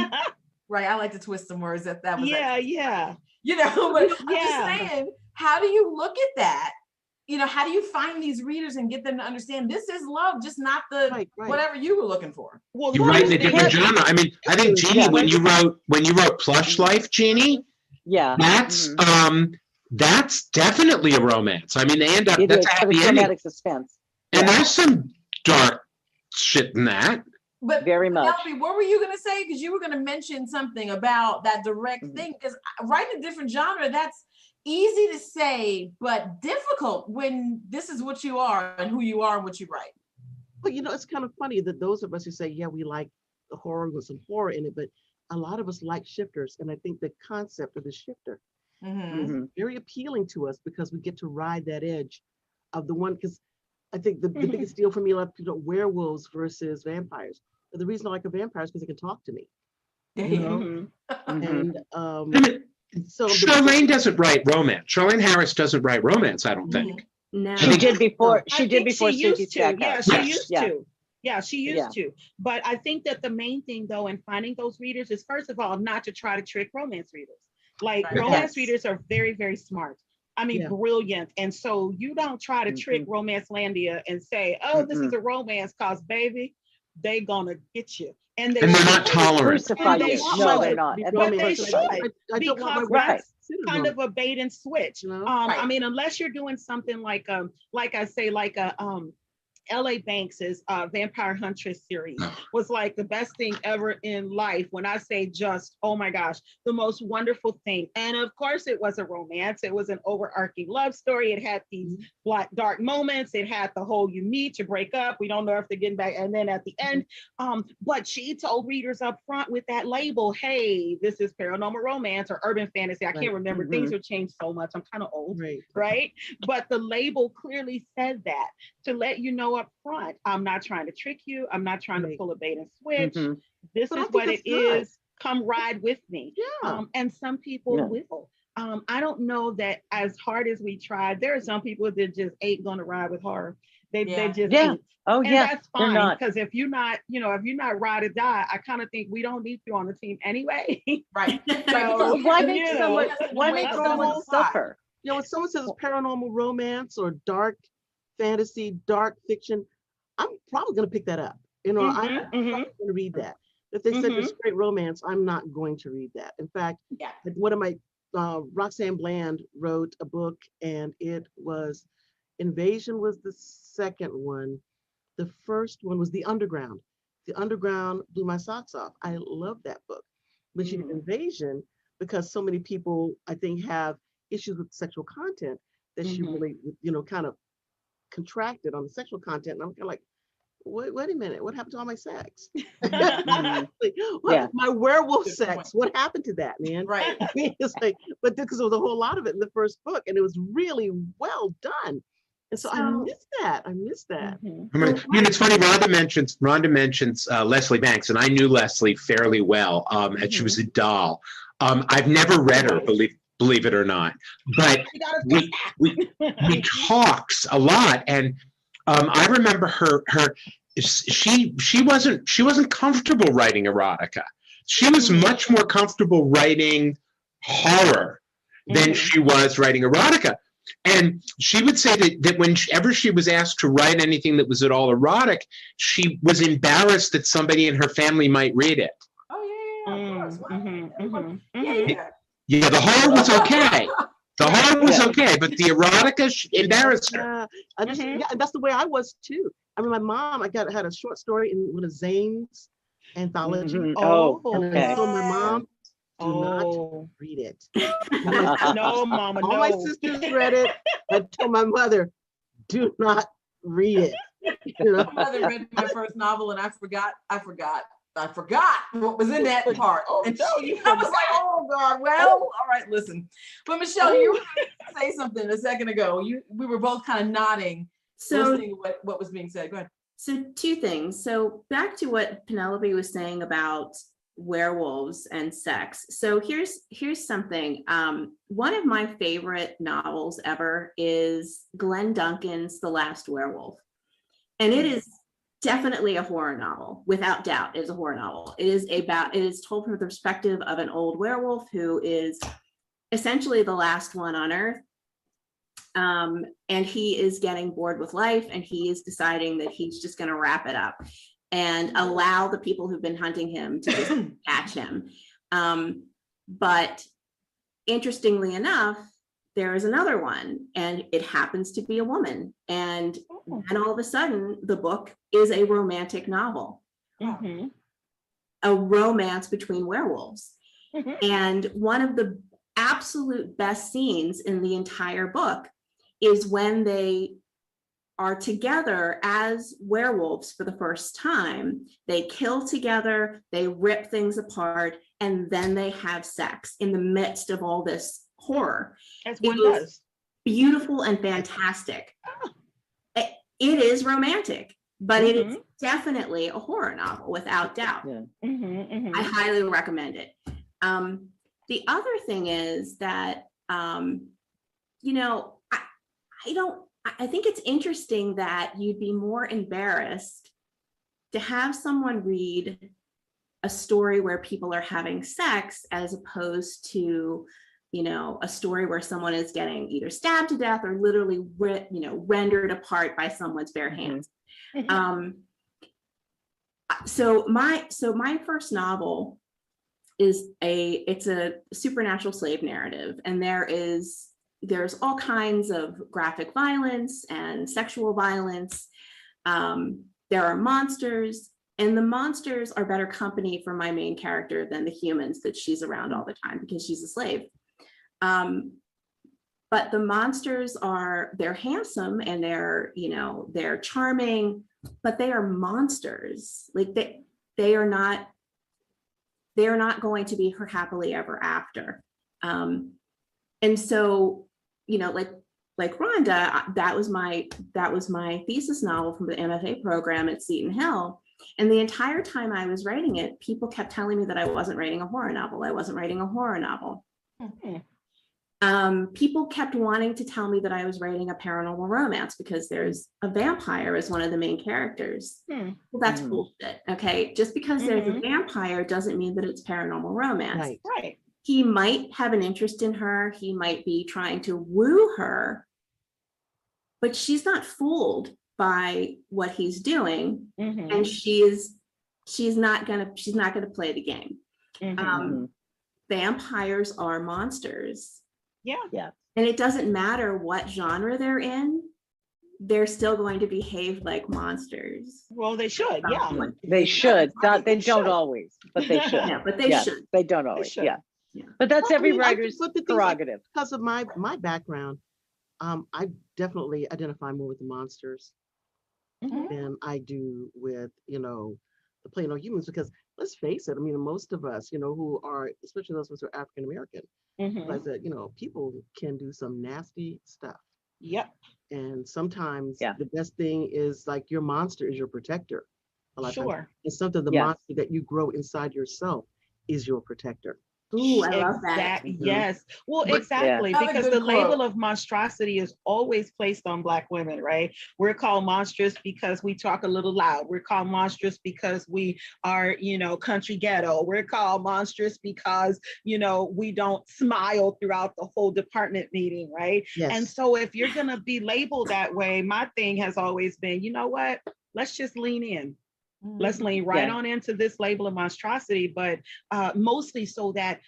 S1: right? I like to twist some words. That was
S5: yeah.
S1: You know, but I'm just saying, how do you look at that? You know, how do you find these readers and get them to understand this is love, just not the whatever you were looking for?
S5: Well,
S6: you write in a different genre. I mean, I think Gini, when you wrote Plush Life, Gini, that's definitely a romance. I mean, they end up that's a happy ending.
S4: Dramatic suspense.
S6: And there's some dark shit in that.
S1: But
S4: very much.
S1: Penelope, what were you going to say? Because you were going to mention something about that direct thing. Because writing a different genre, that's easy to say, but difficult when this is what you are and who you are and what you write.
S3: Well, you know, it's kind of funny that those of us who say, yeah, we like the horror with some horror in it, but a lot of us like shifters. And I think the concept of the shifter is very appealing to us because we get to ride that edge of the one, because I think the biggest deal for me, a lot of people, werewolves versus vampires. The reason I like a vampire is because they can talk to me. You know? And so
S6: Charlene doesn't write romance. Charlene Harris doesn't write romance, I don't think.
S2: No.
S4: She did before. She did before
S5: Susie
S4: Stackhouse.
S5: Yeah, she used to. Yeah, she used to. But I think that the main thing, though, in finding those readers is, first of all, not to try to trick romance readers. Like, romance readers are very, very smart. I mean, brilliant. And so you don't try to trick Romance Landia and say, oh, this is a romance, cause baby, they gonna get you. And they're
S6: not tolerant.
S4: No, they're not.
S5: But they should, because that's kind of a bait and switch. I mean, unless you're doing something like I say, like a LA Banks's Vampire Huntress series was like the best thing ever in life. When I say just, oh my gosh, the most wonderful thing. And of course it was a romance. It was an overarching love story. It had these black, dark moments. It had the whole you meet, you break up. We don't know if they're getting back. And then at the end, but she told readers up front with that label, hey, this is paranormal romance or urban fantasy. I can't remember. Things have changed so much. I'm kind of old, right? But the label clearly said that to let you know up front, I'm not trying to trick you. I'm not trying to pull a bait and switch. This is what it is. Come ride with me. And some people will. I don't know that as hard as we tried, there are some people that just ain't gonna ride with horror. They just ain't.
S4: Oh,
S5: and that's fine, because if you're not, if you're not ride or die, I kind of think we don't need you on the team anyway.
S1: So,
S4: why make someone suffer?
S3: You know, when someone says paranormal romance or dark fantasy, dark fiction, I'm probably going to pick that up. You know, I'm probably going to read that. If they said it's straight romance, I'm not going to read that. In fact, one of my Roxanne Bland wrote a book, and it was Invasion was the second one. The first one was The Underground. The Underground blew my socks off. I love that book. But she did Invasion because so many people, I think, have issues with sexual content that she really, kind of contracted on the sexual content. And I'm kind of like, wait a minute, what happened to all my sex? My werewolf sex, what happened to that, man?
S1: Right.
S3: It's like, but because there was a whole lot of it in the first book, and it was really well done. And so I miss that. I mean,
S6: it's funny. Rhonda mentions Leslie Banks, and I knew Leslie fairly well. And she was a doll. I've never read her, believe it or not, but we talks a lot, and I remember her. She wasn't comfortable writing erotica. She was much more comfortable writing horror than she was writing erotica. And she would say that whenever she was asked to write anything that was at all erotic, she was embarrassed that somebody in her family might read it.
S1: Of course.
S6: Yeah, the horror was okay. The horror was okay, but the erotica embarrassed her.
S3: And that's the way I was too. I mean, my mom, had a short story in one of Zane's anthology. And I told my mom, do not read it.
S5: No, Mama,
S3: All my sisters read it. I told my mother, do not read it.
S1: My mother read my first novel, and I forgot what was in that part. And I was like, oh God, well, all right, listen. But Michelle, you were going to say something a second ago. We were both kind of nodding, listening to what was being said. Go ahead.
S2: So two things. So back to what Penelope was saying about werewolves and sex. So here's something. One of my favorite novels ever is Glenn Duncan's The Last Werewolf. And it is definitely a horror novel, without doubt. It is a horror novel. It is told from the perspective of an old werewolf who is essentially the last one on Earth. And he is getting bored with life, and he is deciding that he's just going to wrap it up and allow the people who've been hunting him to just catch him. But interestingly enough, there is another one, and it happens to be a woman. And all of a sudden, the book is a romantic novel, a romance between werewolves. And one of the absolute best scenes in the entire book is when they are together as werewolves for the first time. They kill together, they rip things apart, and then they have sex in the midst of all this horror.
S5: As one does.
S2: Beautiful and fantastic. It is romantic, but it is definitely a horror novel, without doubt. I highly recommend it. The other thing is that, you know, I think it's interesting that you'd be more embarrassed to have someone read a story where people are having sex as opposed to, you know, a story where someone is getting either stabbed to death or literally, rendered apart by someone's bare hands. So my first novel is it's a supernatural slave narrative, and there's all kinds of graphic violence and sexual violence. There are monsters, and the monsters are better company for my main character than the humans that she's around all the time because she's a slave. But the monsters they're handsome and they're charming, but they are monsters. Like they are not going to be her happily ever after. And so, like Rhonda, that was my thesis novel from the MFA program at Seton Hill. And the entire time I was writing it, people kept telling me that I wasn't writing a horror novel. I wasn't writing a horror novel. People kept wanting to tell me that I was writing a paranormal romance because there's a vampire as one of the main characters. Well, that's bullshit. Okay, just because there's a vampire doesn't mean that it's paranormal romance.
S5: Right.
S2: He might have an interest in her. He might be trying to woo her, but she's not fooled by what he's doing, and she's not gonna play the game. Vampires are monsters.
S5: Yeah.
S2: And it doesn't matter what genre they're in, they're still going to behave like monsters.
S5: Well, they should, yeah.
S4: They should. They don't always, but they should.
S2: Yeah, but they should.
S4: They don't always, yeah. But that's every writer's prerogative.
S3: Because of my background, I definitely identify more with the monsters than I do with, the plain old humans, because let's face it, I mean, most of us, who are, especially those of us who are African American, realize that, people can do some nasty stuff.
S5: Yep.
S3: And sometimes the best thing is like your monster is your protector. A lot of times. It's something the monster that you grow inside yourself is your protector.
S2: Ooh, I love that.
S5: Yes. Well, exactly. Because the label of monstrosity is always placed on Black women, right? We're called monstrous because we talk a little loud. We're called monstrous because we are, country ghetto. We're called monstrous because, we don't smile throughout the whole department meeting, right?
S3: Yes.
S5: And so if you're going to be labeled that way, my thing has always been, you know what? Let's just lean in. Let's lean right on into this label of monstrosity, but mostly so that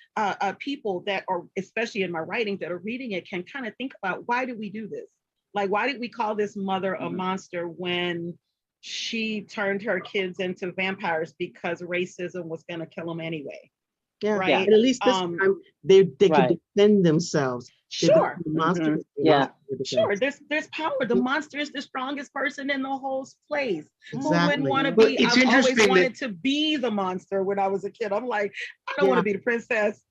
S5: people that are, especially in my writing, that are reading it can kind of think about, why did we do this? Like, why did we call this mother a monster when she turned her kids into vampires because racism was going to kill them anyway?
S3: Yeah,
S5: right.
S3: And at least this time they can defend themselves.
S5: Sure.
S3: Sure.
S5: There's power. The monster is the strongest person in the whole place.
S3: Exactly.
S5: Who wouldn't want to be? I've always wanted to be the monster when I was a kid. I'm like, I don't want to be the princess.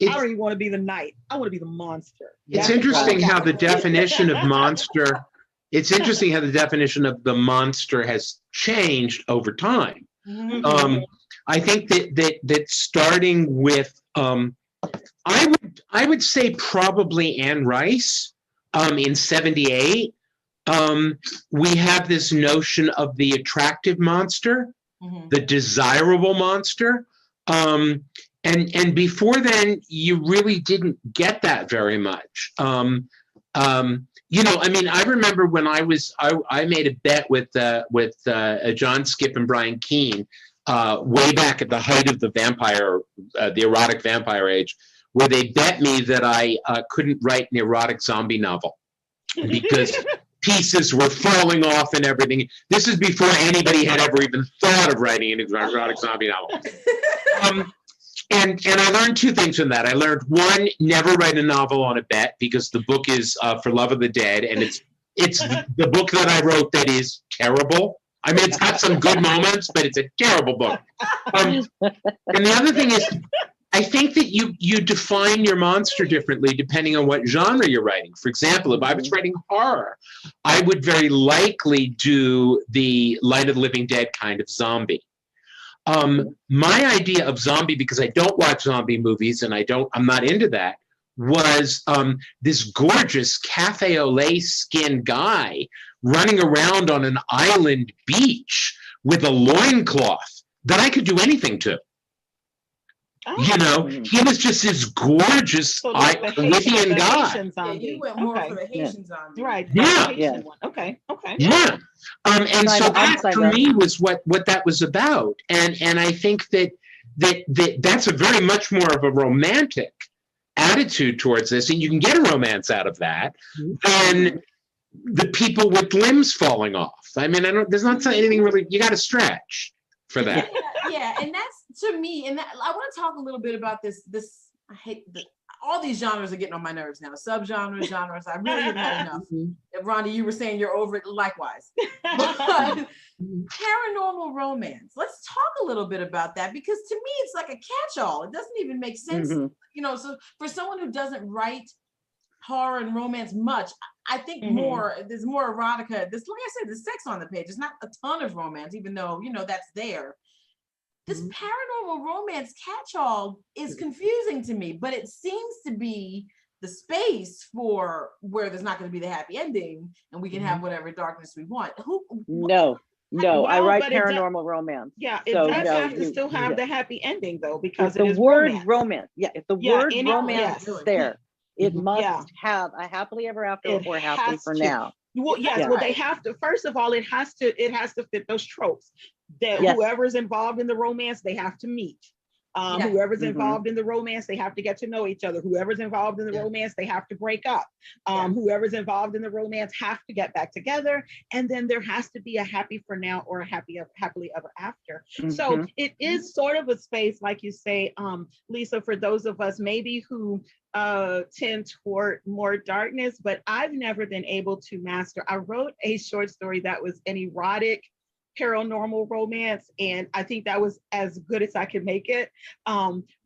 S5: I don't even want to be the knight. I want to be the monster.
S6: It's interesting how the definition of monster. It's interesting how the definition of the monster has changed over time. I think that starting with I would say probably Anne Rice in 78 We have this notion of the attractive monster, the desirable monster. And before then, you really didn't get that very much. You know, I mean, I remember when I made a bet with John Skip and Brian Keene way back at the height of the erotic vampire age, where they bet me that I couldn't write an erotic zombie novel because pieces were falling off and everything. This is before anybody had ever even thought of writing an erotic zombie novel. And I learned two things from that. I learned, one, never write a novel on a bet, because the book is For Love of the Dead, and it's the book that I wrote that is terrible. I mean, it's got some good moments, but it's a terrible book. And the other thing is, I think that you define your monster differently depending on what genre you're writing. For example, if I was writing horror, I would very likely do the Light of the Living Dead kind of zombie. My idea of zombie, because I don't watch zombie movies and I'm not into that, was this gorgeous cafe au lait skin guy running around on an island beach with a loincloth that I could do anything to. Oh. You know, he was just this gorgeous Caribbean guy.
S1: Yeah, you went more for the Haitian zombie.
S5: Right.
S6: Yeah.
S5: One. Okay.
S6: Yeah. And so that for me was what that was about. And I think that's a very much more of a romantic attitude towards this, and you can get a romance out of that than the people with limbs falling off. I mean, there's not anything really, you got to stretch for that.
S1: Yeah, and that's, to me, and I want to talk a little bit about this. I hate all these genres are getting on my nerves now. Subgenres, genres. I really have had enough. Rhonda, you were saying you're over it. Likewise. But paranormal romance. Let's talk a little bit about that, because to me, it's like a catch-all. It doesn't even make sense. You know, so for someone who doesn't write horror and romance much, I think there's more erotica. Like I said, there's sex on the page. It's not a ton of romance, even though, you know, that's there. This paranormal romance catch-all is confusing to me, but it seems to be the space for where there's not going to be the happy ending, and we can have whatever darkness we want.
S4: No, I write paranormal romance.
S5: Yeah, it does have to still have the happy ending, though, because
S4: the word romance. Yeah, if the word romance is there, it must have a happily ever after or happily for now.
S5: Well, yes. Well, they have to. First of all, it has to fit those tropes. That whoever's involved in the romance, they have to meet. Whoever's involved in the romance, they have to get to know each other. Whoever's involved in the romance, they have to break up. Whoever's involved in the romance have to get back together. And then there has to be a happy for now or a happily ever after. So it is sort of a space, like you say, Lisa, for those of us maybe who tend toward more darkness, but I've never been able to master. I wrote a short story that was an erotic paranormal romance, and I think that was as good as I could make it,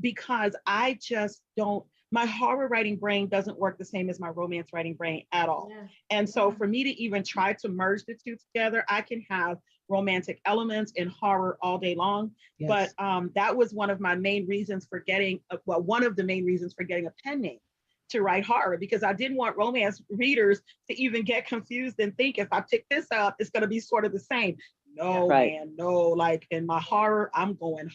S5: because I just don't, my horror writing brain doesn't work the same as my romance writing brain at all. And so for me to even try to merge the two together, I can have romantic elements in horror all day long. But that was one of my main reasons for getting, one of the main reasons for getting a pen name to write horror, because I didn't want romance readers to even get confused and think if I pick this up, it's going to be sort of the same. No, man, no. Like in my horror, I'm going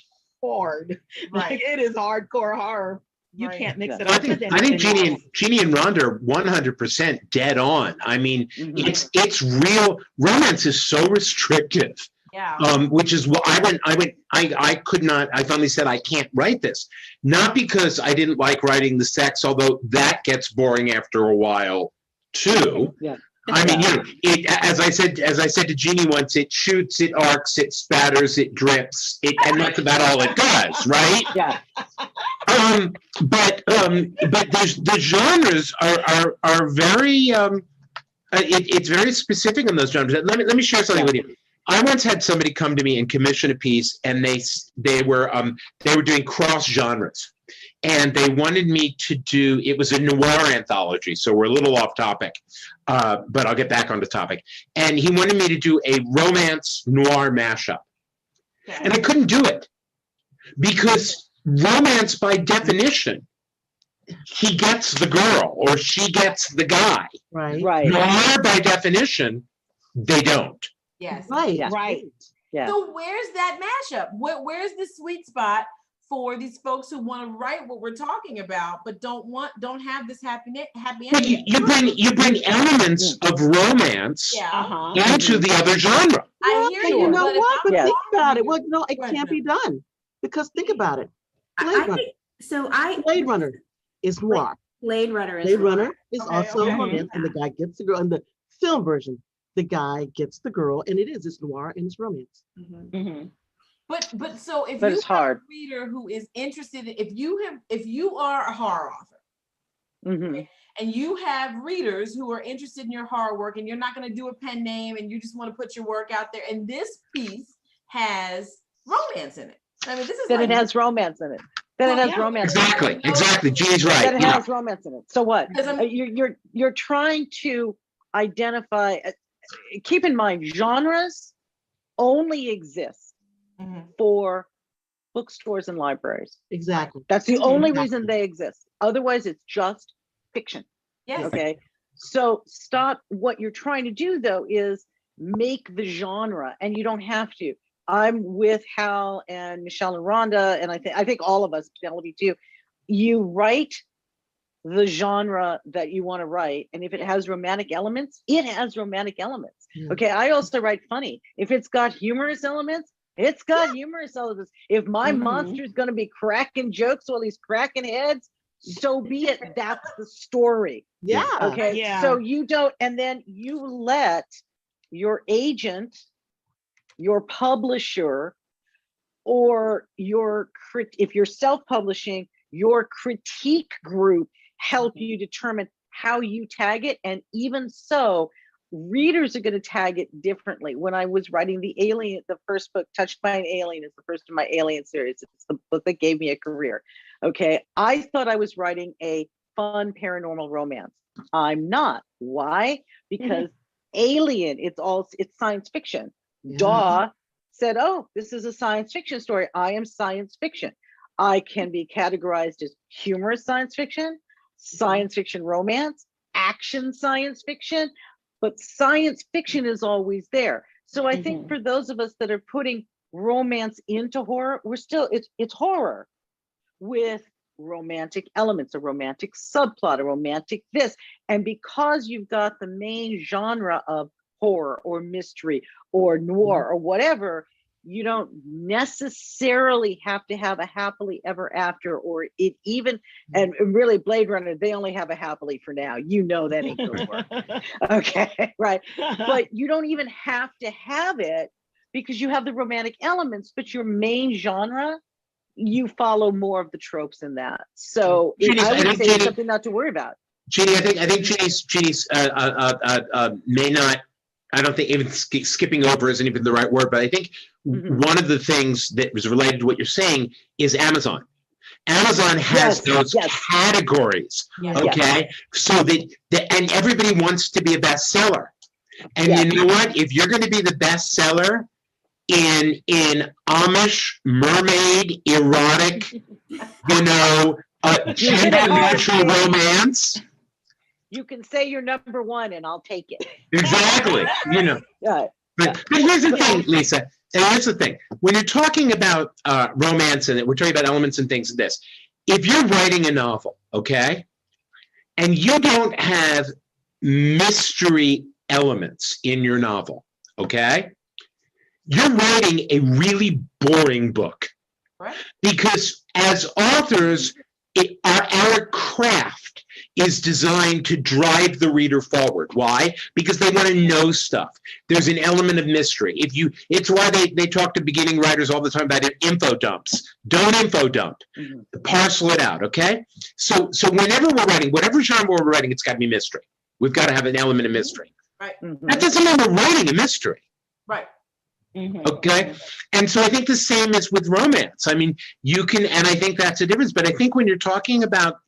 S5: hard. Like it is hardcore horror. You can't mix it up.
S6: I think Gini and Rhonda are 100% dead on. I mean, it's real. Romance is so restrictive. Which is what I could not. I finally said I can't write this, not because I didn't like writing the sex, although that gets boring after a while too. I mean, you know, as I said to Gini once, it shoots, it arcs, it spatters, it drips, and that's about all it does, right? But the genres are very it's very specific in those genres. Let me share something with you. I once had somebody come to me and commission a piece, and they were doing cross genres. And they wanted me to do, it was a noir anthology, so we're a little off topic, but I'll get back on the topic. And he wanted me to do a romance noir mashup. And I couldn't do it, because romance by definition he gets the girl or she gets the guy.
S3: Right.
S4: Right.
S6: Noir, by definition, they don't.
S1: Yes.
S3: Right.
S4: Yeah.
S5: Right.
S4: Yeah.
S1: So where's that mashup? Where's the sweet spot for these folks who want to write what we're talking about, but don't have this happy
S6: But
S1: ending?
S6: you bring elements of romance
S1: Yeah.
S6: into the other genre.
S1: I hear
S3: And
S1: you.
S3: you know
S1: but if
S3: what?
S1: I'm
S3: But
S4: Yes.
S3: think about it.
S1: wrong,
S3: Well, no, it
S1: Go ahead,
S3: can't be done. Because think about it.
S2: I think so.
S3: Blade Runner is noir.
S2: Blade Runner is
S3: Blade
S2: noir.
S3: Runner is
S1: Okay,
S3: also
S1: okay.
S3: romance, and the guy gets the girl. In the film version, the guy gets the girl, and it's noir and it's romance.
S2: Mhm.
S5: Mm-hmm.
S1: But so if
S4: But
S1: you
S4: it's
S1: have
S4: hard.
S1: a reader who is interested, if you are a horror author
S4: Mhm.
S1: and you have readers who are interested in your horror work and you're not going to do a pen name and you just want to put your work out there, and this piece has romance in it. I mean, this is
S4: Then
S1: like
S4: it has romance in it. Then it has
S5: Yeah.
S4: romance. in it.
S6: Exactly. Jeannie's right.
S4: Then it
S6: Yeah.
S4: has romance in it. So what?
S1: Because I'm-
S4: You're trying to identify. Keep in mind, genres only exist
S1: Mhm.
S4: for bookstores and libraries.
S3: Exactly.
S4: That's the only
S3: Exactly.
S4: reason they exist. Otherwise, it's just fiction.
S1: Yes.
S4: Okay. So stop. What you're trying to do, though, is make the genre, and you don't have to. I'm with Hal and Michelle and Rhonda, and I think all of us, Penelope too. You write the genre that you want to write, and if it has romantic elements, it has romantic elements.
S3: Yeah.
S4: Okay. I also write funny. If it's got humorous elements, it's got humorous elements. If my
S5: Mhm.
S4: monster is going to be cracking jokes while he's cracking heads, so be it. That's the story.
S3: Yeah.
S4: Okay.
S5: Yeah.
S4: So you don't, and then you let your agent, your publisher, or if you're self-publishing, your critique group help you determine how you tag it. And even so, readers are going to tag it differently. When I was writing the first book, Touched by an Alien, is the first of my Alien series. It's the book that gave me a career. Okay. I thought I was writing a fun paranormal romance. I'm not. Why? Because Alien, it's science fiction.
S3: Yeah.
S4: Daw said, oh, this is a science fiction story. I am science fiction. I can be categorized as humorous science fiction romance, action science fiction, but science fiction is always there. So I think for those of us that are putting romance into horror, it's horror with romantic elements, a romantic subplot, a romantic this. And because you've got the main genre of horror or mystery or noir or whatever, you don't necessarily have to have a happily ever after, or it even, and really Blade Runner, they only have a happily for now. You know that ain't gonna work. Okay, right. But you don't even have to have it because you have the romantic elements, but your main genre, you follow more of the tropes in that. So I would say it's something not to worry about.
S6: Jeannie, I think Jeannie's may not, I don't think even skipping over isn't even the right word, but I think one of the things that was related to what you're saying is Amazon. Amazon has those categories, okay? So that and everybody wants to be a bestseller. And you know what? If you're going to be the bestseller in Amish, mermaid, erotic, gender neutral romance,
S4: you can say you're number one and I'll take it.
S6: Exactly. But here's the thing, Lisa. And here's the thing. When you're talking about romance and we're talking about elements and things like this, if you're writing a novel, okay, and you don't have mystery elements in your novel, okay, you're writing a really boring book.
S1: Right.
S6: Because as authors, our craft is designed to drive the reader forward. Why? Because they want to know stuff. There's an element of mystery. It's why they talk to beginning writers all the time about info dumps. Don't info dump. Parcel it out, okay? So whenever we're writing, whatever genre we're writing, it's got to be mystery. We've got to have an element of mystery.
S1: Right.
S6: That doesn't mean we're writing a mystery.
S1: Right.
S6: Okay. And so I think the same is with romance. I mean, you can, and I think that's a difference. But I think when you're talking about,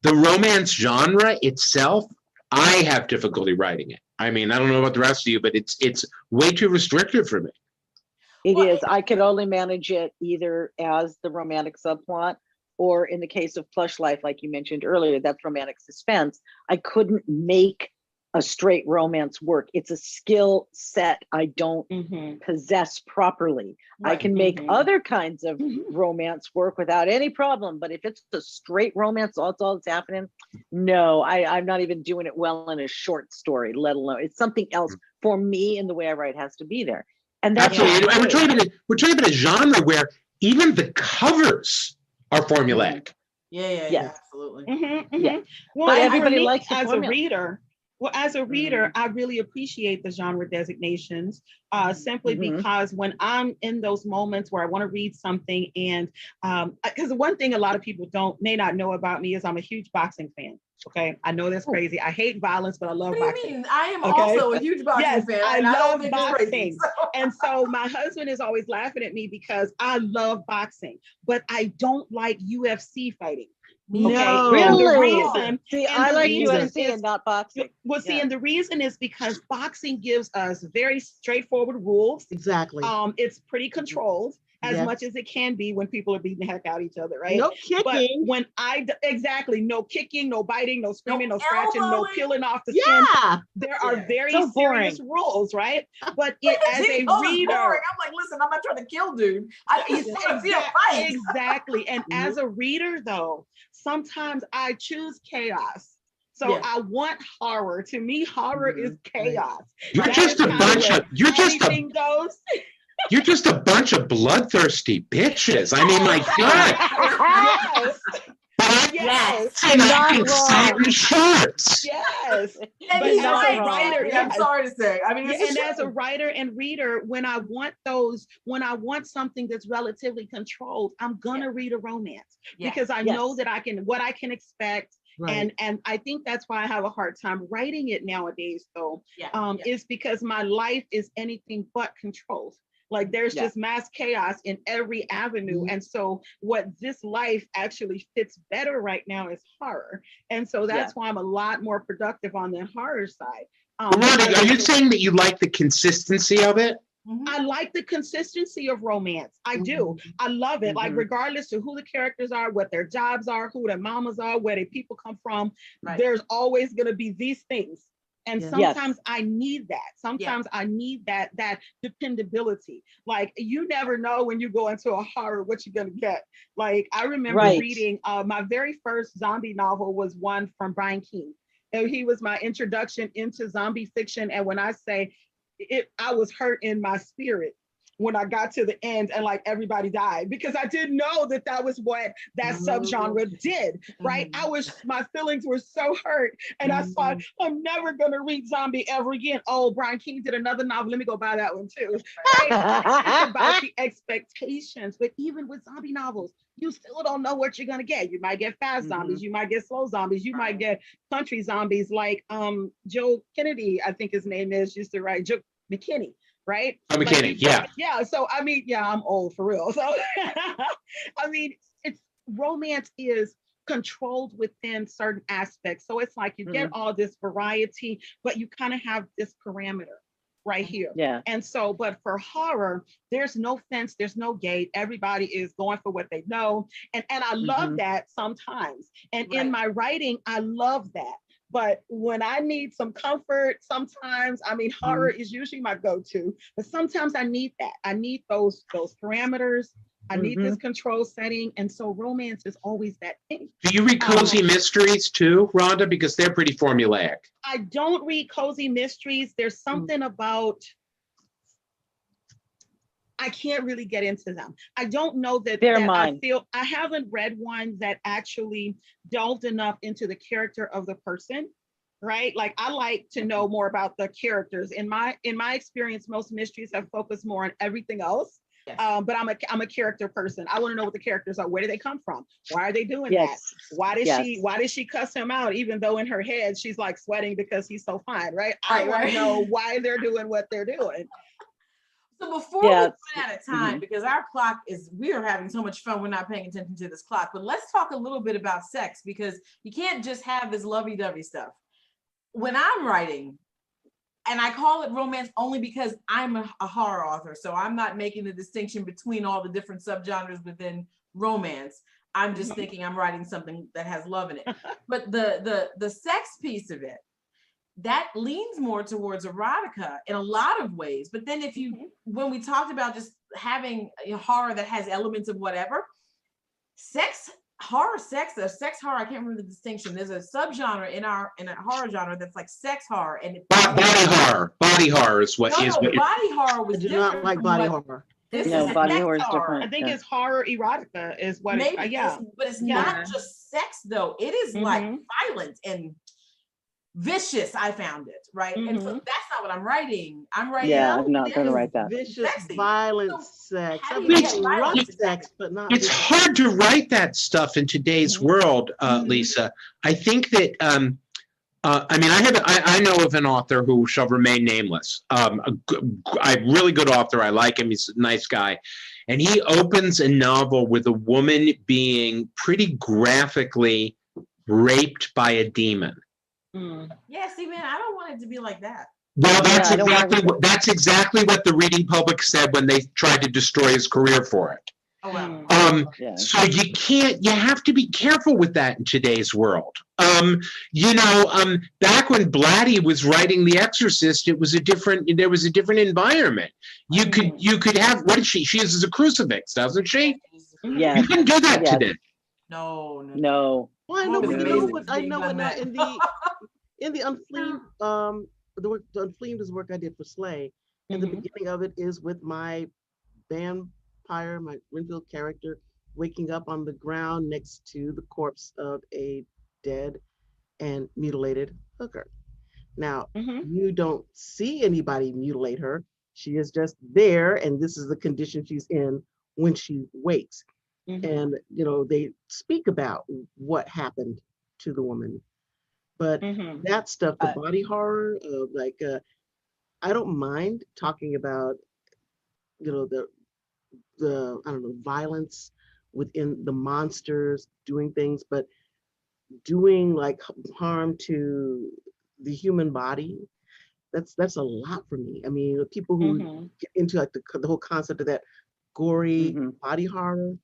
S6: the romance genre itself, I have difficulty writing it. I mean, I don't know about the rest of you, but it's way too restrictive for me.
S4: It is. I could only manage it either as the romantic subplot or in the case of Plush Life, like you mentioned earlier, that's romantic suspense. I couldn't make a straight romance work. It's a skill set I don't possess properly.
S1: Right.
S4: I can make other kinds of romance work without any problem, but if it's a straight romance, that's all that's happening, no, I'm not even doing it well in a short story, let alone, it's something else for me, and the way I write has to be there. And that's
S6: absolutely.
S4: okay.
S6: And we're talking about a genre where even the covers are formulaic.
S1: Yeah, absolutely.
S4: Yeah.
S5: Well,
S4: But
S5: and
S4: everybody
S5: for me,
S4: likes the
S5: as
S4: formula.
S5: a reader, I really appreciate the genre designations, simply because when I'm in those moments where I want to read something, and because the one thing a lot of people may not know about me is I'm a huge boxing fan. Okay, I know that's crazy. I hate violence, but I love boxing.
S1: What do you mean? I am also a huge boxing fan.
S5: I
S1: and
S5: love
S1: I don't think
S5: boxing.
S1: it's crazy, so.
S5: And so my husband is always laughing at me because I love boxing, but I don't like UFC fighting.
S3: No.
S5: And the
S4: Really?
S5: reason,
S4: See,
S5: and
S4: I
S5: the
S4: like
S5: reason
S4: UFC
S5: is,
S4: and not boxing.
S5: well, see,
S4: Yeah.
S5: and the reason is because boxing gives us very straightforward rules.
S3: Exactly.
S5: It's pretty controlled as
S3: Yes.
S5: much as it can be when people are beating the heck out of each other, right?
S3: No kicking.
S5: But when no kicking, no biting, no screaming, no scratching, no
S1: elbowing.
S5: peeling off the skin.
S3: Yeah.
S5: There are very
S4: So
S5: serious rules, right? But as a
S1: Gini Koch is
S5: reader,
S1: boring. I'm like, listen, I'm not trying to kill dude. I just want to see a fight.
S5: exactly. And as a reader, though, sometimes I choose chaos. So
S1: Yeah.
S5: I want horror. To me, horror is chaos.
S6: You're
S5: That
S6: just
S5: is
S6: a
S5: kind of
S6: bunch
S5: where
S6: of
S5: anything goes.
S6: you're just a bunch of bloodthirsty bitches. I mean, my God.
S5: Yes.
S6: And I can sign shorts.
S5: Yes.
S1: And
S5: But
S1: he's
S5: as a
S1: right,
S5: writer,
S1: I'm sorry to say. I mean,
S5: Yeah,
S1: it's
S5: and as a
S1: true.
S5: writer and reader, when I want something that's relatively controlled, I'm gonna read a romance because I know that what I can expect.
S3: Right.
S5: And I think that's why I have a hard time writing it nowadays, though, is because my life is anything but controlled. Like there's just mass chaos in every avenue. And so what this life actually fits better right now is horror. And so that's why I'm a lot more productive on the horror side.
S6: Rhonda, are you saying that you like the consistency of it?
S5: I like the consistency of romance. I do. I love it. Like regardless of who the characters are, what their jobs are, who their mamas are, where their people come from, there's always going to be these things. And sometimes I need that. Sometimes I need that dependability. Like you never know when you go into a horror what you're gonna get. Like I remember reading my very first zombie novel was one from Brian Keene. And he was my introduction into zombie fiction. And when I say it, I was hurt in my spirit when I got to the end and like everybody died, because I didn't know that was what that subgenre did, right? My feelings were so hurt, and I thought I'm never gonna read zombie ever again. Oh, Brian Keene did another novel. Let me go buy that one too. Right? It's about the expectations, but even with zombie novels, you still don't know what you're gonna get. You might get fast zombies, you might get slow zombies, you might get country zombies, like Joe Kennedy, I think his name is, used to write Joe McKinney. Right?
S6: McKinney,
S5: yeah. So I mean, I'm old for real. So I mean, romance is controlled within certain aspects. So it's like you get all this variety, but you kind of have this parameter right here.
S4: Yeah.
S5: And so, but for horror, there's no fence, there's no gate. Everybody is going for what they know. And I love that sometimes. And in my writing, I love that. But when I need some comfort, sometimes, I mean, horror is usually my go-to, but sometimes I need that. I need those parameters. I need this control setting. And so romance is always that thing.
S6: Do you read cozy mysteries too, Rhonda? Because they're pretty formulaic.
S5: I don't read cozy mysteries. There's something about, I can't really get into them. I don't know that I haven't read one that actually delved enough into the character of the person, right? Like I like to know more about the characters. In my experience, most mysteries have focused more on everything else. But I'm a character person. I want to know what the characters are. Where do they come from? Why are they doing that? Why did she cuss him out, even though in her head she's like sweating because he's so fine, right? I want to know why they're doing what they're doing.
S1: So before we run out of time, because our clock we are having so much fun, we're not paying attention to this clock, but let's talk a little bit about sex, because you can't just have this lovey-dovey stuff. When I'm writing, and I call it romance only because I'm a horror author, so I'm not making the distinction between all the different subgenres within romance. I'm just thinking I'm writing something that has love in it. But the sex piece of it, that leans more towards erotica in a lot of ways. But then if you, when we talked about just having a horror that has elements of whatever, sex horror, or sex horror, I can't remember the distinction. There's a subgenre in a horror genre that's like sex horror and
S6: body horror is what is.
S1: Body horror was
S3: I do
S1: different
S3: not like body horror.
S1: This
S4: No,
S1: is
S4: body
S1: sex
S4: horror is different.
S5: I think it's horror erotica is what
S1: Maybe
S5: it, yeah.
S1: but it's not just sex though. It is like violent and vicious. I found it, right? And so that's not what I'm writing. I'm writing.
S4: Yeah, I'm not going to write that.
S3: Vicious,
S1: Sexy.
S3: violent
S1: So
S3: sex.
S1: how
S3: I
S1: do
S3: mean,
S1: you get violent
S3: rough sex, but not.
S6: It's
S3: vicious.
S6: hard to write that stuff in today's world, Lisa. I think that I mean, I know of an author who shall remain nameless. A really good author. I like him. He's a nice guy. And he opens a novel with a woman being pretty graphically raped by a demon.
S1: Yeah, see, man, I don't want it to be like that.
S6: Well, that's
S4: Yeah,
S6: that's exactly what the reading public said when they tried to destroy his career for it.
S1: Oh wow.
S4: Yeah.
S6: So you have to be careful with that in today's world. Back when Blatty was writing The Exorcist, there was a different environment. You could have, what did she uses a crucifix, doesn't she?
S4: Yeah.
S6: You couldn't do that today.
S4: No.
S3: Well, I know,
S1: What
S3: but
S1: was
S3: you know
S1: amazing
S3: what?
S1: is
S3: I
S1: being
S3: know
S1: done
S3: what now
S1: that.
S3: in the Unflamed, the Unflamed is work I did for Slay, and the beginning of it is with my vampire, my Renfield character, waking up on the ground next to the corpse of a dead and mutilated hooker. Now, you don't see anybody mutilate her. She is just there, and this is the condition she's in when she wakes. And they speak about what happened to the woman, but that stuff, the body horror, I don't mind talking about the I don't know, violence within the monsters doing things, but doing like harm to the human body, that's a lot for me. I mean, people who get into like the whole concept of that gory body horror.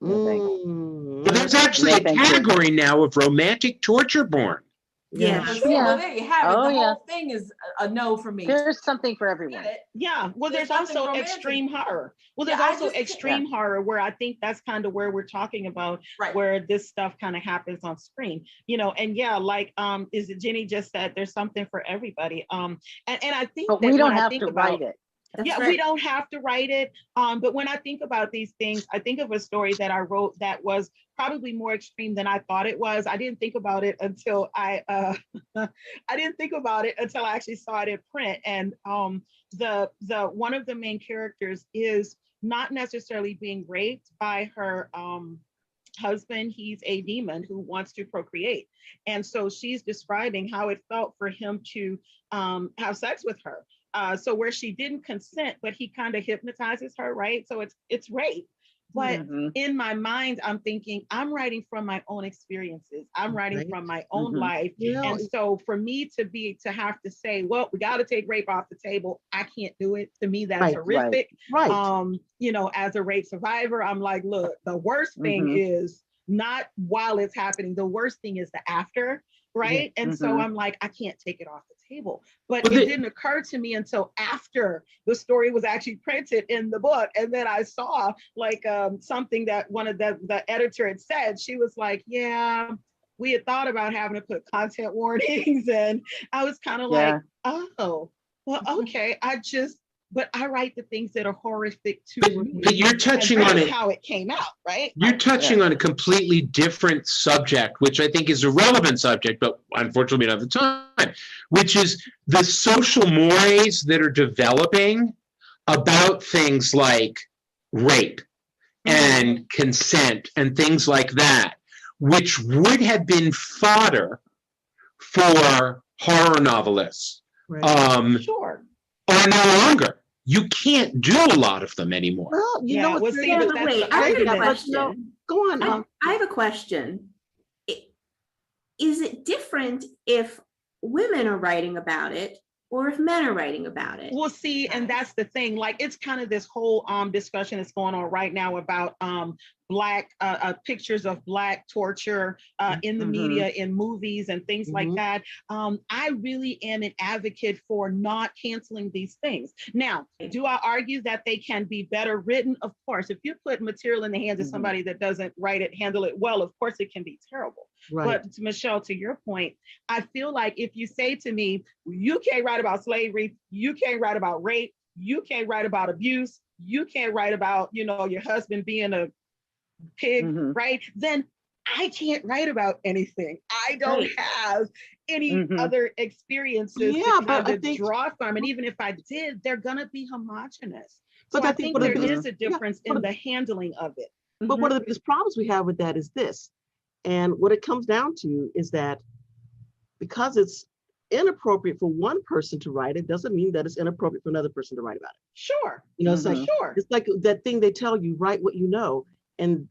S6: But there's actually a category now of romantic torture porn.
S1: Yeah. Well, there you have it. The whole thing is a no for me.
S4: There's something for everyone.
S5: Yeah. Well, there's also romantic. Extreme horror. Well, there's also extreme horror where I think that's kind of where we're talking about, where this stuff kind of happens on screen, and like, is it Gini just said there's something for everybody. And I think
S4: but we don't have to write it.
S5: We don't have to write it. But when I think about these things, I think of a story that I wrote that was probably more extreme than I thought it was. I didn't think about it until I actually saw it in print. And the one of the main characters is not necessarily being raped by her husband. He's a demon who wants to procreate. And so she's describing how it felt for him to have sex with her. So where she didn't consent, but he kind of hypnotizes her, right? So it's rape. But in my mind, I'm thinking, I'm writing from my own experiences. I'm writing from my own life. And so for me to have to say, well, we got to take rape off the table, I can't do it. To me, that's horrific. As a rape survivor, I'm like, look, the worst thing is not while it's happening. The worst thing is the after. Right. And so I'm like, I can't take it off the table. But it didn't occur to me until after the story was actually printed in the book. And then I saw like something that one of the editor had said. She was like, yeah, we had thought about having to put content warnings. And I was kind of like, oh, well, okay. But I write the things that are horrific to me.
S6: But you're touching on it.
S5: How it came out, right?
S6: You're touching on a completely different subject, which I think is a relevant subject, but unfortunately we don't have the time, which is the social mores that are developing about things like rape and consent and things like that, which would have been fodder for horror novelists.
S5: Sure.
S1: Are
S6: no longer. You can't do a lot of them anymore.
S3: Well, you know what's
S2: wait, I have a question.
S3: Go on.
S2: I have a question. Is it different if women are writing about it or if men are writing about it?
S5: We'll see, and that's the thing. Like, it's kind of this whole discussion that's going on right now about Black pictures of Black torture in the media, in movies and things like that. I really am an advocate for not canceling these things. Now, do I argue that they can be better written? Of course. If you put material in the hands of somebody that doesn't handle it well, of course it can be terrible. Right. But Michelle, to your point, I feel like if you say to me, you can't write about slavery, you can't write about rape, you can't write about abuse, you can't write about, your husband being a pig, right? Then I can't write about anything. I don't have any other experiences to kind of draw from. And even if I did, they're gonna be homogenous. So I think there is a difference in the handling of it.
S3: But one of the biggest problems we have with that is this. And what it comes down to is that because it's inappropriate for one person to write it, doesn't mean that it's inappropriate for another person to write about it.
S5: Sure.
S3: It's like, it's like that thing they tell you, write what you know. And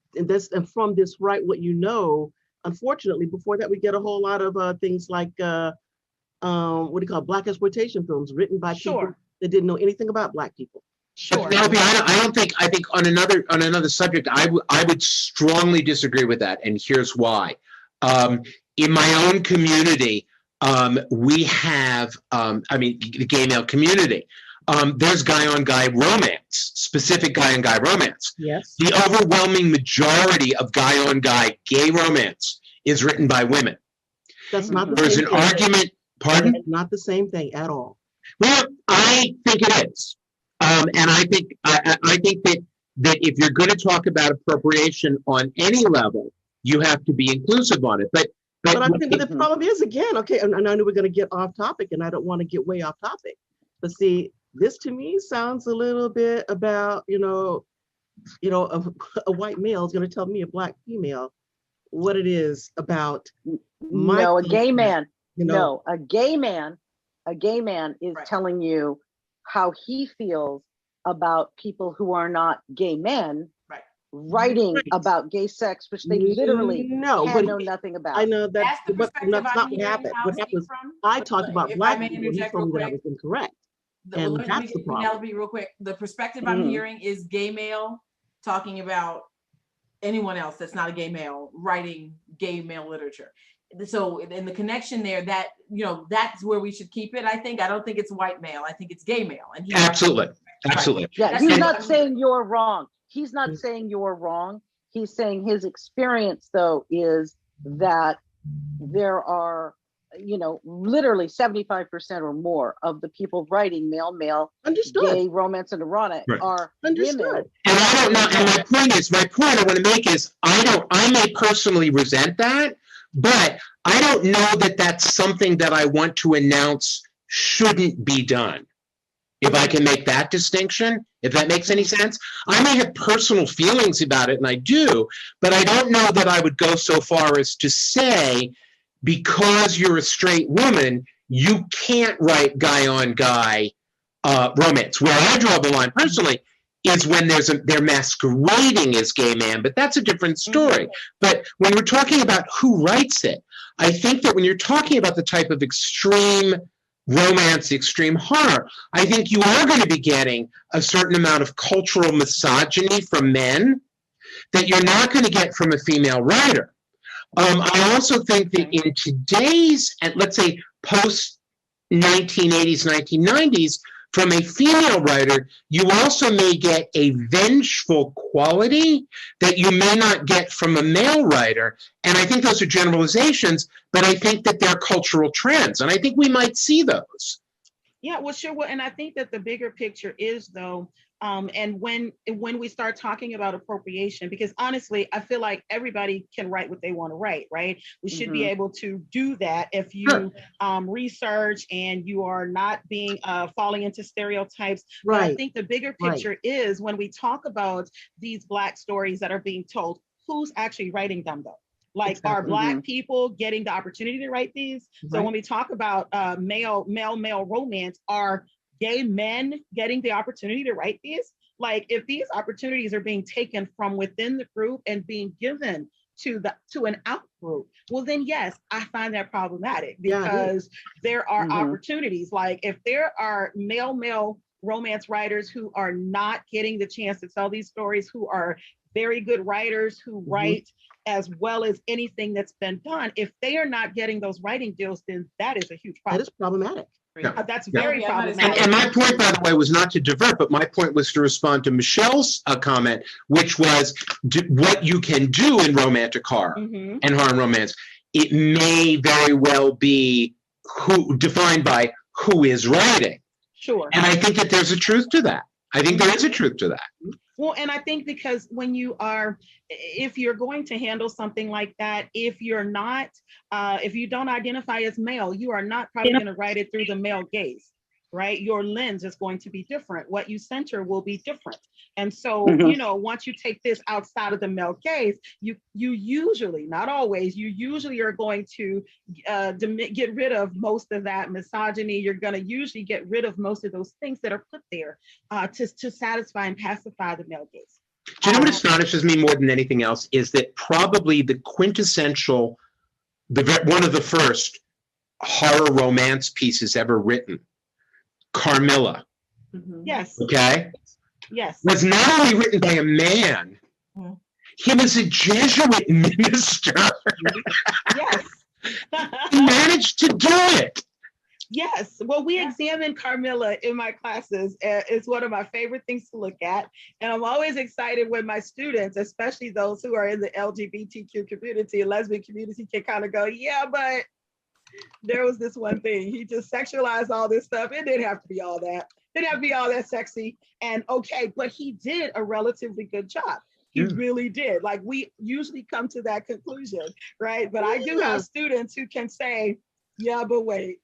S3: from this write what you know, unfortunately, before that we get a whole lot of things like what do you call Black exploitation films written by people that didn't know anything about Black people.
S6: Sure. But I think on another subject, I would strongly disagree with that, and here's why. In my own community, we have, the gay male community. There's guy-on-guy romance, specific guy-on-guy romance.
S3: Yes.
S6: The overwhelming majority of guy-on-guy gay romance is written by women.
S3: That's not the
S6: There's
S3: same
S6: an
S3: thing.
S6: argument, pardon?
S3: It's not the same thing at all.
S6: Well, I think it is. And I think that if you're going to talk about appropriation on any level, you have to be inclusive on it. But
S3: I think the problem is, again, okay, and I know we're going to get off topic, and I don't want to get way off topic. But see, this to me sounds a little bit about, a white male is going to tell me, a Black female, what it is about.
S4: A gay man. A gay man is telling you how he feels about people who are not gay men writing about gay sex, which they literally know nothing about.
S3: I know that's not what happened. What happened was I talked about Black people, and he told me that I was incorrect. And that's the problem.
S1: Penelope, real quick. The perspective I'm hearing is gay male talking about anyone else that's not a gay male writing gay male literature. So in the connection there, that that's where we should keep it. I don't think it's white male. I think it's gay male. And
S6: absolutely.
S4: Yeah, he's not saying you're wrong. He's not saying you're wrong. He's saying his experience, though, is that there are, literally 75% or more of the people writing male gay romance and erotic are women.
S6: And I don't know. And my point I want to make is, I may personally resent that, but I don't know that that's something that I want to announce shouldn't be done. If I can make that distinction, if that makes any sense. I may have personal feelings about it, and I do, but I don't know that I would go so far as to say, because you're a straight woman, you can't write guy-on-guy romance. Where I draw the line personally is when they're masquerading as gay man, but that's a different story. But when we're talking about who writes it, I think that when you're talking about the type of extreme romance, extreme horror, I think you are going to be getting a certain amount of cultural misogyny from men that you're not going to get from a female writer. I also think that in today's, and let's say post 1980s, 1990s, from a female writer, you also may get a vengeful quality that you may not get from a male writer. And I think those are generalizations, but I think that they're cultural trends. And I think we might see those.
S5: Yeah, well, sure. Well, and I think that the bigger picture is, though, and when we start talking about appropriation, because honestly, I feel like everybody can write what they want to write, right? We should be able to do that if you research and you are not being falling into stereotypes. Right. But I think the bigger picture is when we talk about these Black stories that are being told, who's actually writing them, though? Like, are Black people getting the opportunity to write these? So when we talk about male romance, are gay men getting the opportunity to write these? Like, if these opportunities are being taken from within the group and being given to an out group, well, then yes, I find that problematic, because there are opportunities. Like, if there are male romance writers who are not getting the chance to tell these stories, who are very good writers who write as well as anything that's been done. If they are not getting those writing deals, then that is a huge problem.
S3: That is problematic.
S6: Yeah.
S5: That's very problematic.
S6: And my point, by the way, was not to divert, but my point was to respond to Michelle's comment, which was what you can do in romantic horror and horror and romance. It may very well be defined by who is writing.
S5: Sure.
S6: And I think that there's a truth to that. I think there is a truth to that.
S5: Well, and I think because if you're going to handle something like that, if you don't identify as male, you are not probably going to write it through the male gaze, right? Your lens is going to be different. What you center will be different. And so, once you take this outside of the male gaze, you usually, not always, you usually are going to get rid of most of that misogyny. You're going to usually get rid of most of those things that are put there to satisfy and pacify the male gaze.
S6: Do you know what astonishes me more than anything else is that probably the quintessential, one of the first horror romance pieces ever written, Carmilla.
S5: Yes.
S6: Okay.
S5: Yes.
S6: Was not only written by a man, he was a Jesuit minister.
S5: Yes.
S6: He managed to do it.
S5: Yes. Well, we examine Carmilla in my classes. It's one of my favorite things to look at. And I'm always excited when my students, especially those who are in the LGBTQ community and lesbian community, can kind of go, yeah, but there was this one thing. He just sexualized all this stuff. It didn't have to be all that. It didn't have to be all that sexy. And okay, but he did a relatively good job. He really did. Like, we usually come to that conclusion, right? But I do have students who can say, yeah, but wait.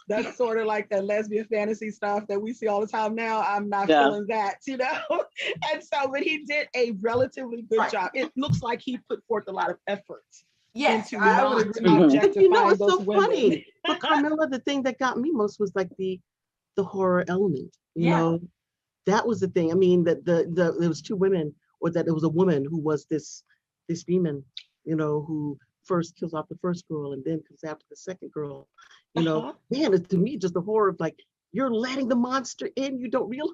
S5: That's sort of like the lesbian fantasy stuff that we see all the time now. I'm not feeling that, And so, but he did a relatively good job. It looks like he put forth a lot of effort.
S1: Yes,
S5: into
S1: I would agree.
S5: objectifying
S3: It's
S5: those
S3: so
S5: women.
S3: funny. But Carmilla, the thing that got me most was like the horror element. You know, that was the thing. I mean, that there was two women, or that it was a woman who was this demon, who first kills off the first girl and then comes after the second girl. Man, it's, to me, just the horror of like, you're letting the monster in, you don't realize.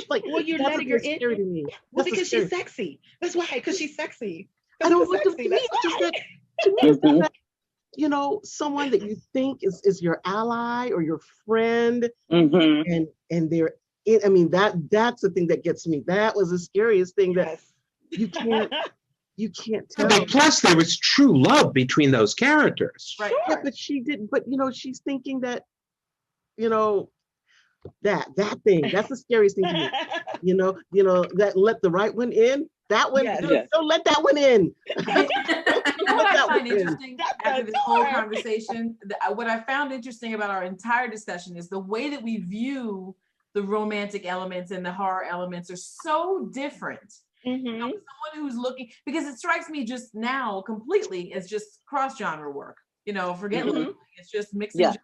S3: Like,
S5: well, you're letting her in.
S3: Scary to me.
S5: Well, because she's sexy. That's why, because she's sexy.
S3: I don't want to me. It's just that, to me, it's just that, someone that you think is your ally or your friend, and they're in. I mean, that's the thing that gets me. That was the scariest thing that you can't tell.
S6: But plus, there was true love between those characters.
S1: Right.
S3: Yeah, but she didn't. But she's thinking that, that thing. That's the scariest thing to me. That let the right one in. That one. Don't let that one in.
S1: What I find interesting after this whole conversation, what I found interesting about our entire discussion is the way that we view the romantic elements and the horror elements are so different. Someone who's looking, because it strikes me just now completely as just cross-genre work, forget it's just mixing genres,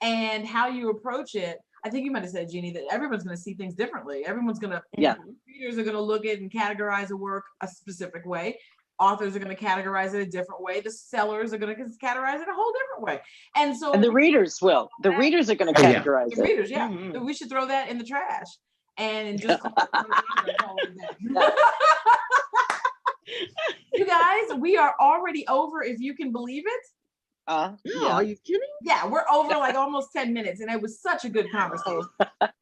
S1: and how you approach it. I think you might have said, Gini, that everyone's going to see things differently. Everyone's going to, readers are going to look at and categorize a work a specific way. Authors are going to categorize it a different way. The sellers are going to categorize it a whole different way. And so,
S4: the readers will. The readers are going to categorize it.
S1: The readers, we should throw that in the trash and just you guys, we are already over, if you can believe it.
S3: Are you kidding?
S1: Yeah, we're over like almost 10 minutes, and it was such a good conversation.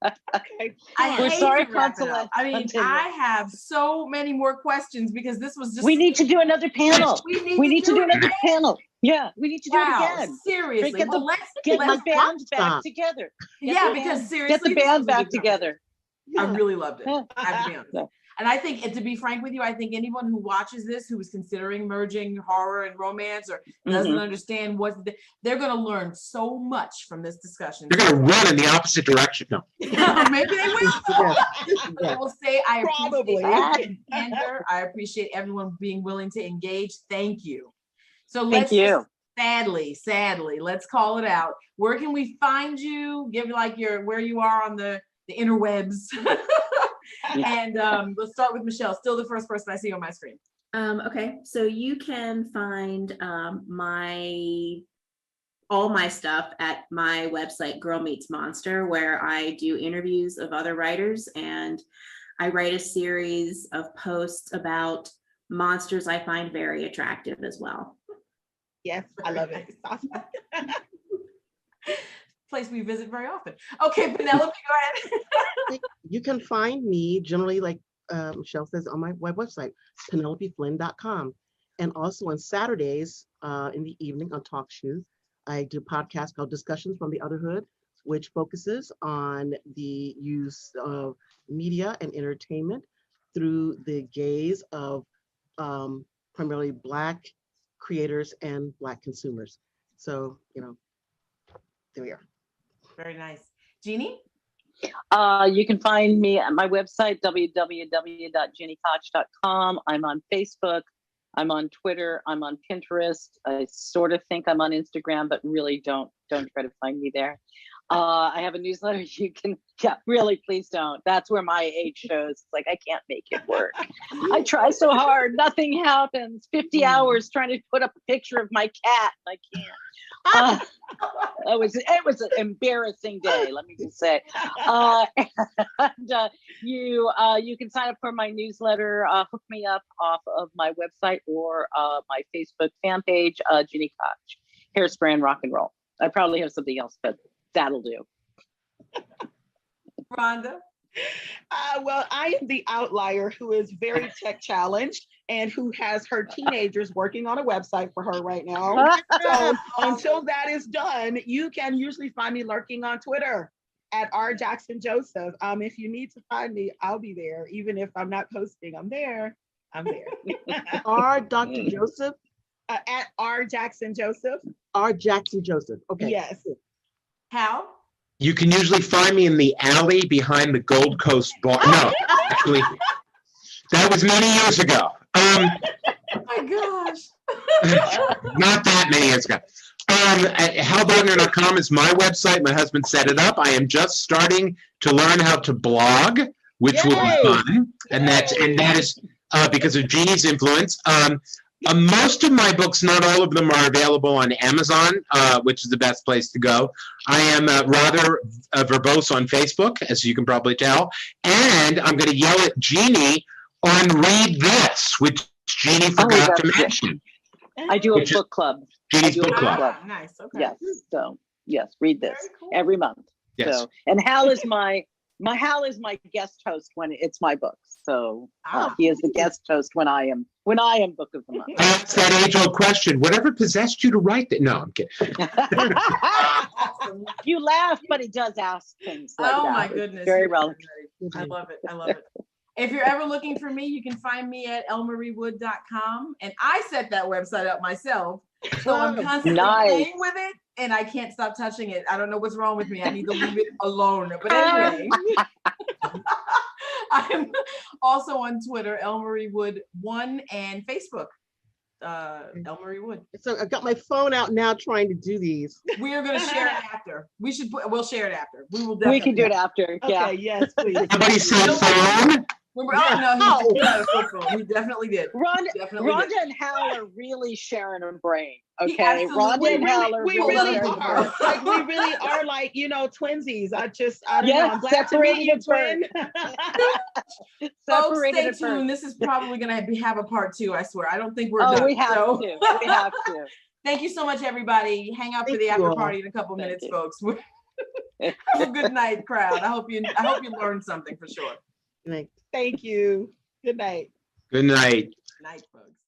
S5: Okay.
S1: We're sorry, Consulate. I mean, I have so many more questions because this was just.
S4: We need to do another panel. We need to do another panel. Yeah, we need to do it again.
S1: Seriously,
S4: get the band back together.
S1: Because seriously,
S4: get the band back together.
S1: I really loved it. I have to be honest. And I think, and to be frank with you, I think anyone who watches this, who is considering merging horror and romance or doesn't understand they're going to learn so much from this discussion.
S6: They're going to run in the opposite direction. No.
S1: Maybe they will. I will say, I appreciate candor. I appreciate everyone being willing to engage. Thank you. So let's sadly, let's call it out. Where can we find you? Give like where you are on the interwebs. And let's start with Michelle, still the first person I see on my screen.
S2: Okay, so you can find all my stuff at my website, Girl Meets Monster, where I do interviews of other writers and I write a series of posts about monsters I find very attractive as well.
S5: Yes, I love it. It's awesome.
S1: Place we visit very often. Okay, Penelope, go ahead.
S3: You can find me generally, like Michelle says, on my website, penelopeflynn.com. And also on Saturdays in the evening on Talk Shoes, I do a podcast called Discussions from the Other Hood, which focuses on the use of media and entertainment through the gaze of primarily Black creators and Black consumers. So, there we are.
S1: Very nice. Gini?
S4: You can find me at my website, www.ginikoch.com. I'm on Facebook. I'm on Twitter. I'm on Pinterest. I sort of think I'm on Instagram, but really don't try to find me there. I have a newsletter. You can, really, please don't. That's where my age shows. It's like, I can't make it work. I try so hard. Nothing happens. 50 hours trying to put up a picture of my cat. I can't. It was an embarrassing day, let me just say. You can sign up for my newsletter, hook me up off of my website or my Facebook fan page, Gini Koch, Hairspray and Rock and Roll. I probably have something else, but that'll do.
S1: Rhonda?
S5: Well, I am the outlier who is very tech challenged and who has her teenagers working on a website for her right now. So until that is done, you can usually find me lurking on Twitter at R Jackson Joseph. If you need to find me, I'll be there. Even if I'm not posting, I'm there.
S3: R. Dr. Joseph?
S5: At R Jackson Joseph.
S3: R. Jackson Joseph. Okay.
S5: Yes.
S1: How?
S6: You can usually find me in the alley behind the Gold Coast bar. No, actually, that was many years ago.
S1: Oh my gosh.
S6: Not that many years ago. HalBodner.com is my website. My husband set it up. I am just starting to learn how to blog, which will be fun. And that is because of Gini's influence. Most of my books, not all of them, are available on Amazon, which is the best place to go. I am rather verbose on Facebook, as you can probably tell. And I'm going to yell at Gini on Read This, which Gini forgot to mention.
S4: I do a book club.
S6: Gini's book club.
S1: Nice. Okay.
S4: Yes. So, yes, Read This
S1: cool.
S4: every month.
S6: Yes.
S4: So, and Hal is my guest host when it's my books. So he is the guest host when I am book of the month.
S6: That's that age-old question. Whatever possessed you to write that? No, I'm kidding.
S4: You laugh, but he does ask things like that.
S1: Oh my goodness.
S4: Very relevant.
S1: I love it. I love it. If you're ever looking for me, you can find me at elmariewood.com. And I set that website up myself. So I'm constantly playing with it and I can't stop touching it. I don't know what's wrong with me. I need to leave it alone. But anyway, I'm also on Twitter, elmariewood1, and Facebook, elmariewood.
S3: So I got my phone out now trying to do these.
S1: We are going to share it after. We'll share it after.
S4: We can do it after. Yeah.
S5: Okay, yes, please.
S6: Somebody said phone?
S1: We definitely did.
S4: Rhonda and Hal are really sharing a brain. Okay,
S1: Rhonda
S4: and Hal are
S5: we really are. Like, we really are like, twinsies. I don't know. I'm glad to meet you, twin.
S1: Folks, stay tuned. This is probably going to have a part 2. I swear. I don't think we're done.
S4: We have to. We have to.
S1: Thank you so much, everybody. Hang out for the after party in a couple minutes, folks. Have a good night, crowd. I hope you learned something for sure.
S3: Night.
S5: Thank you. Good night.
S6: Good night.
S1: Night, folks.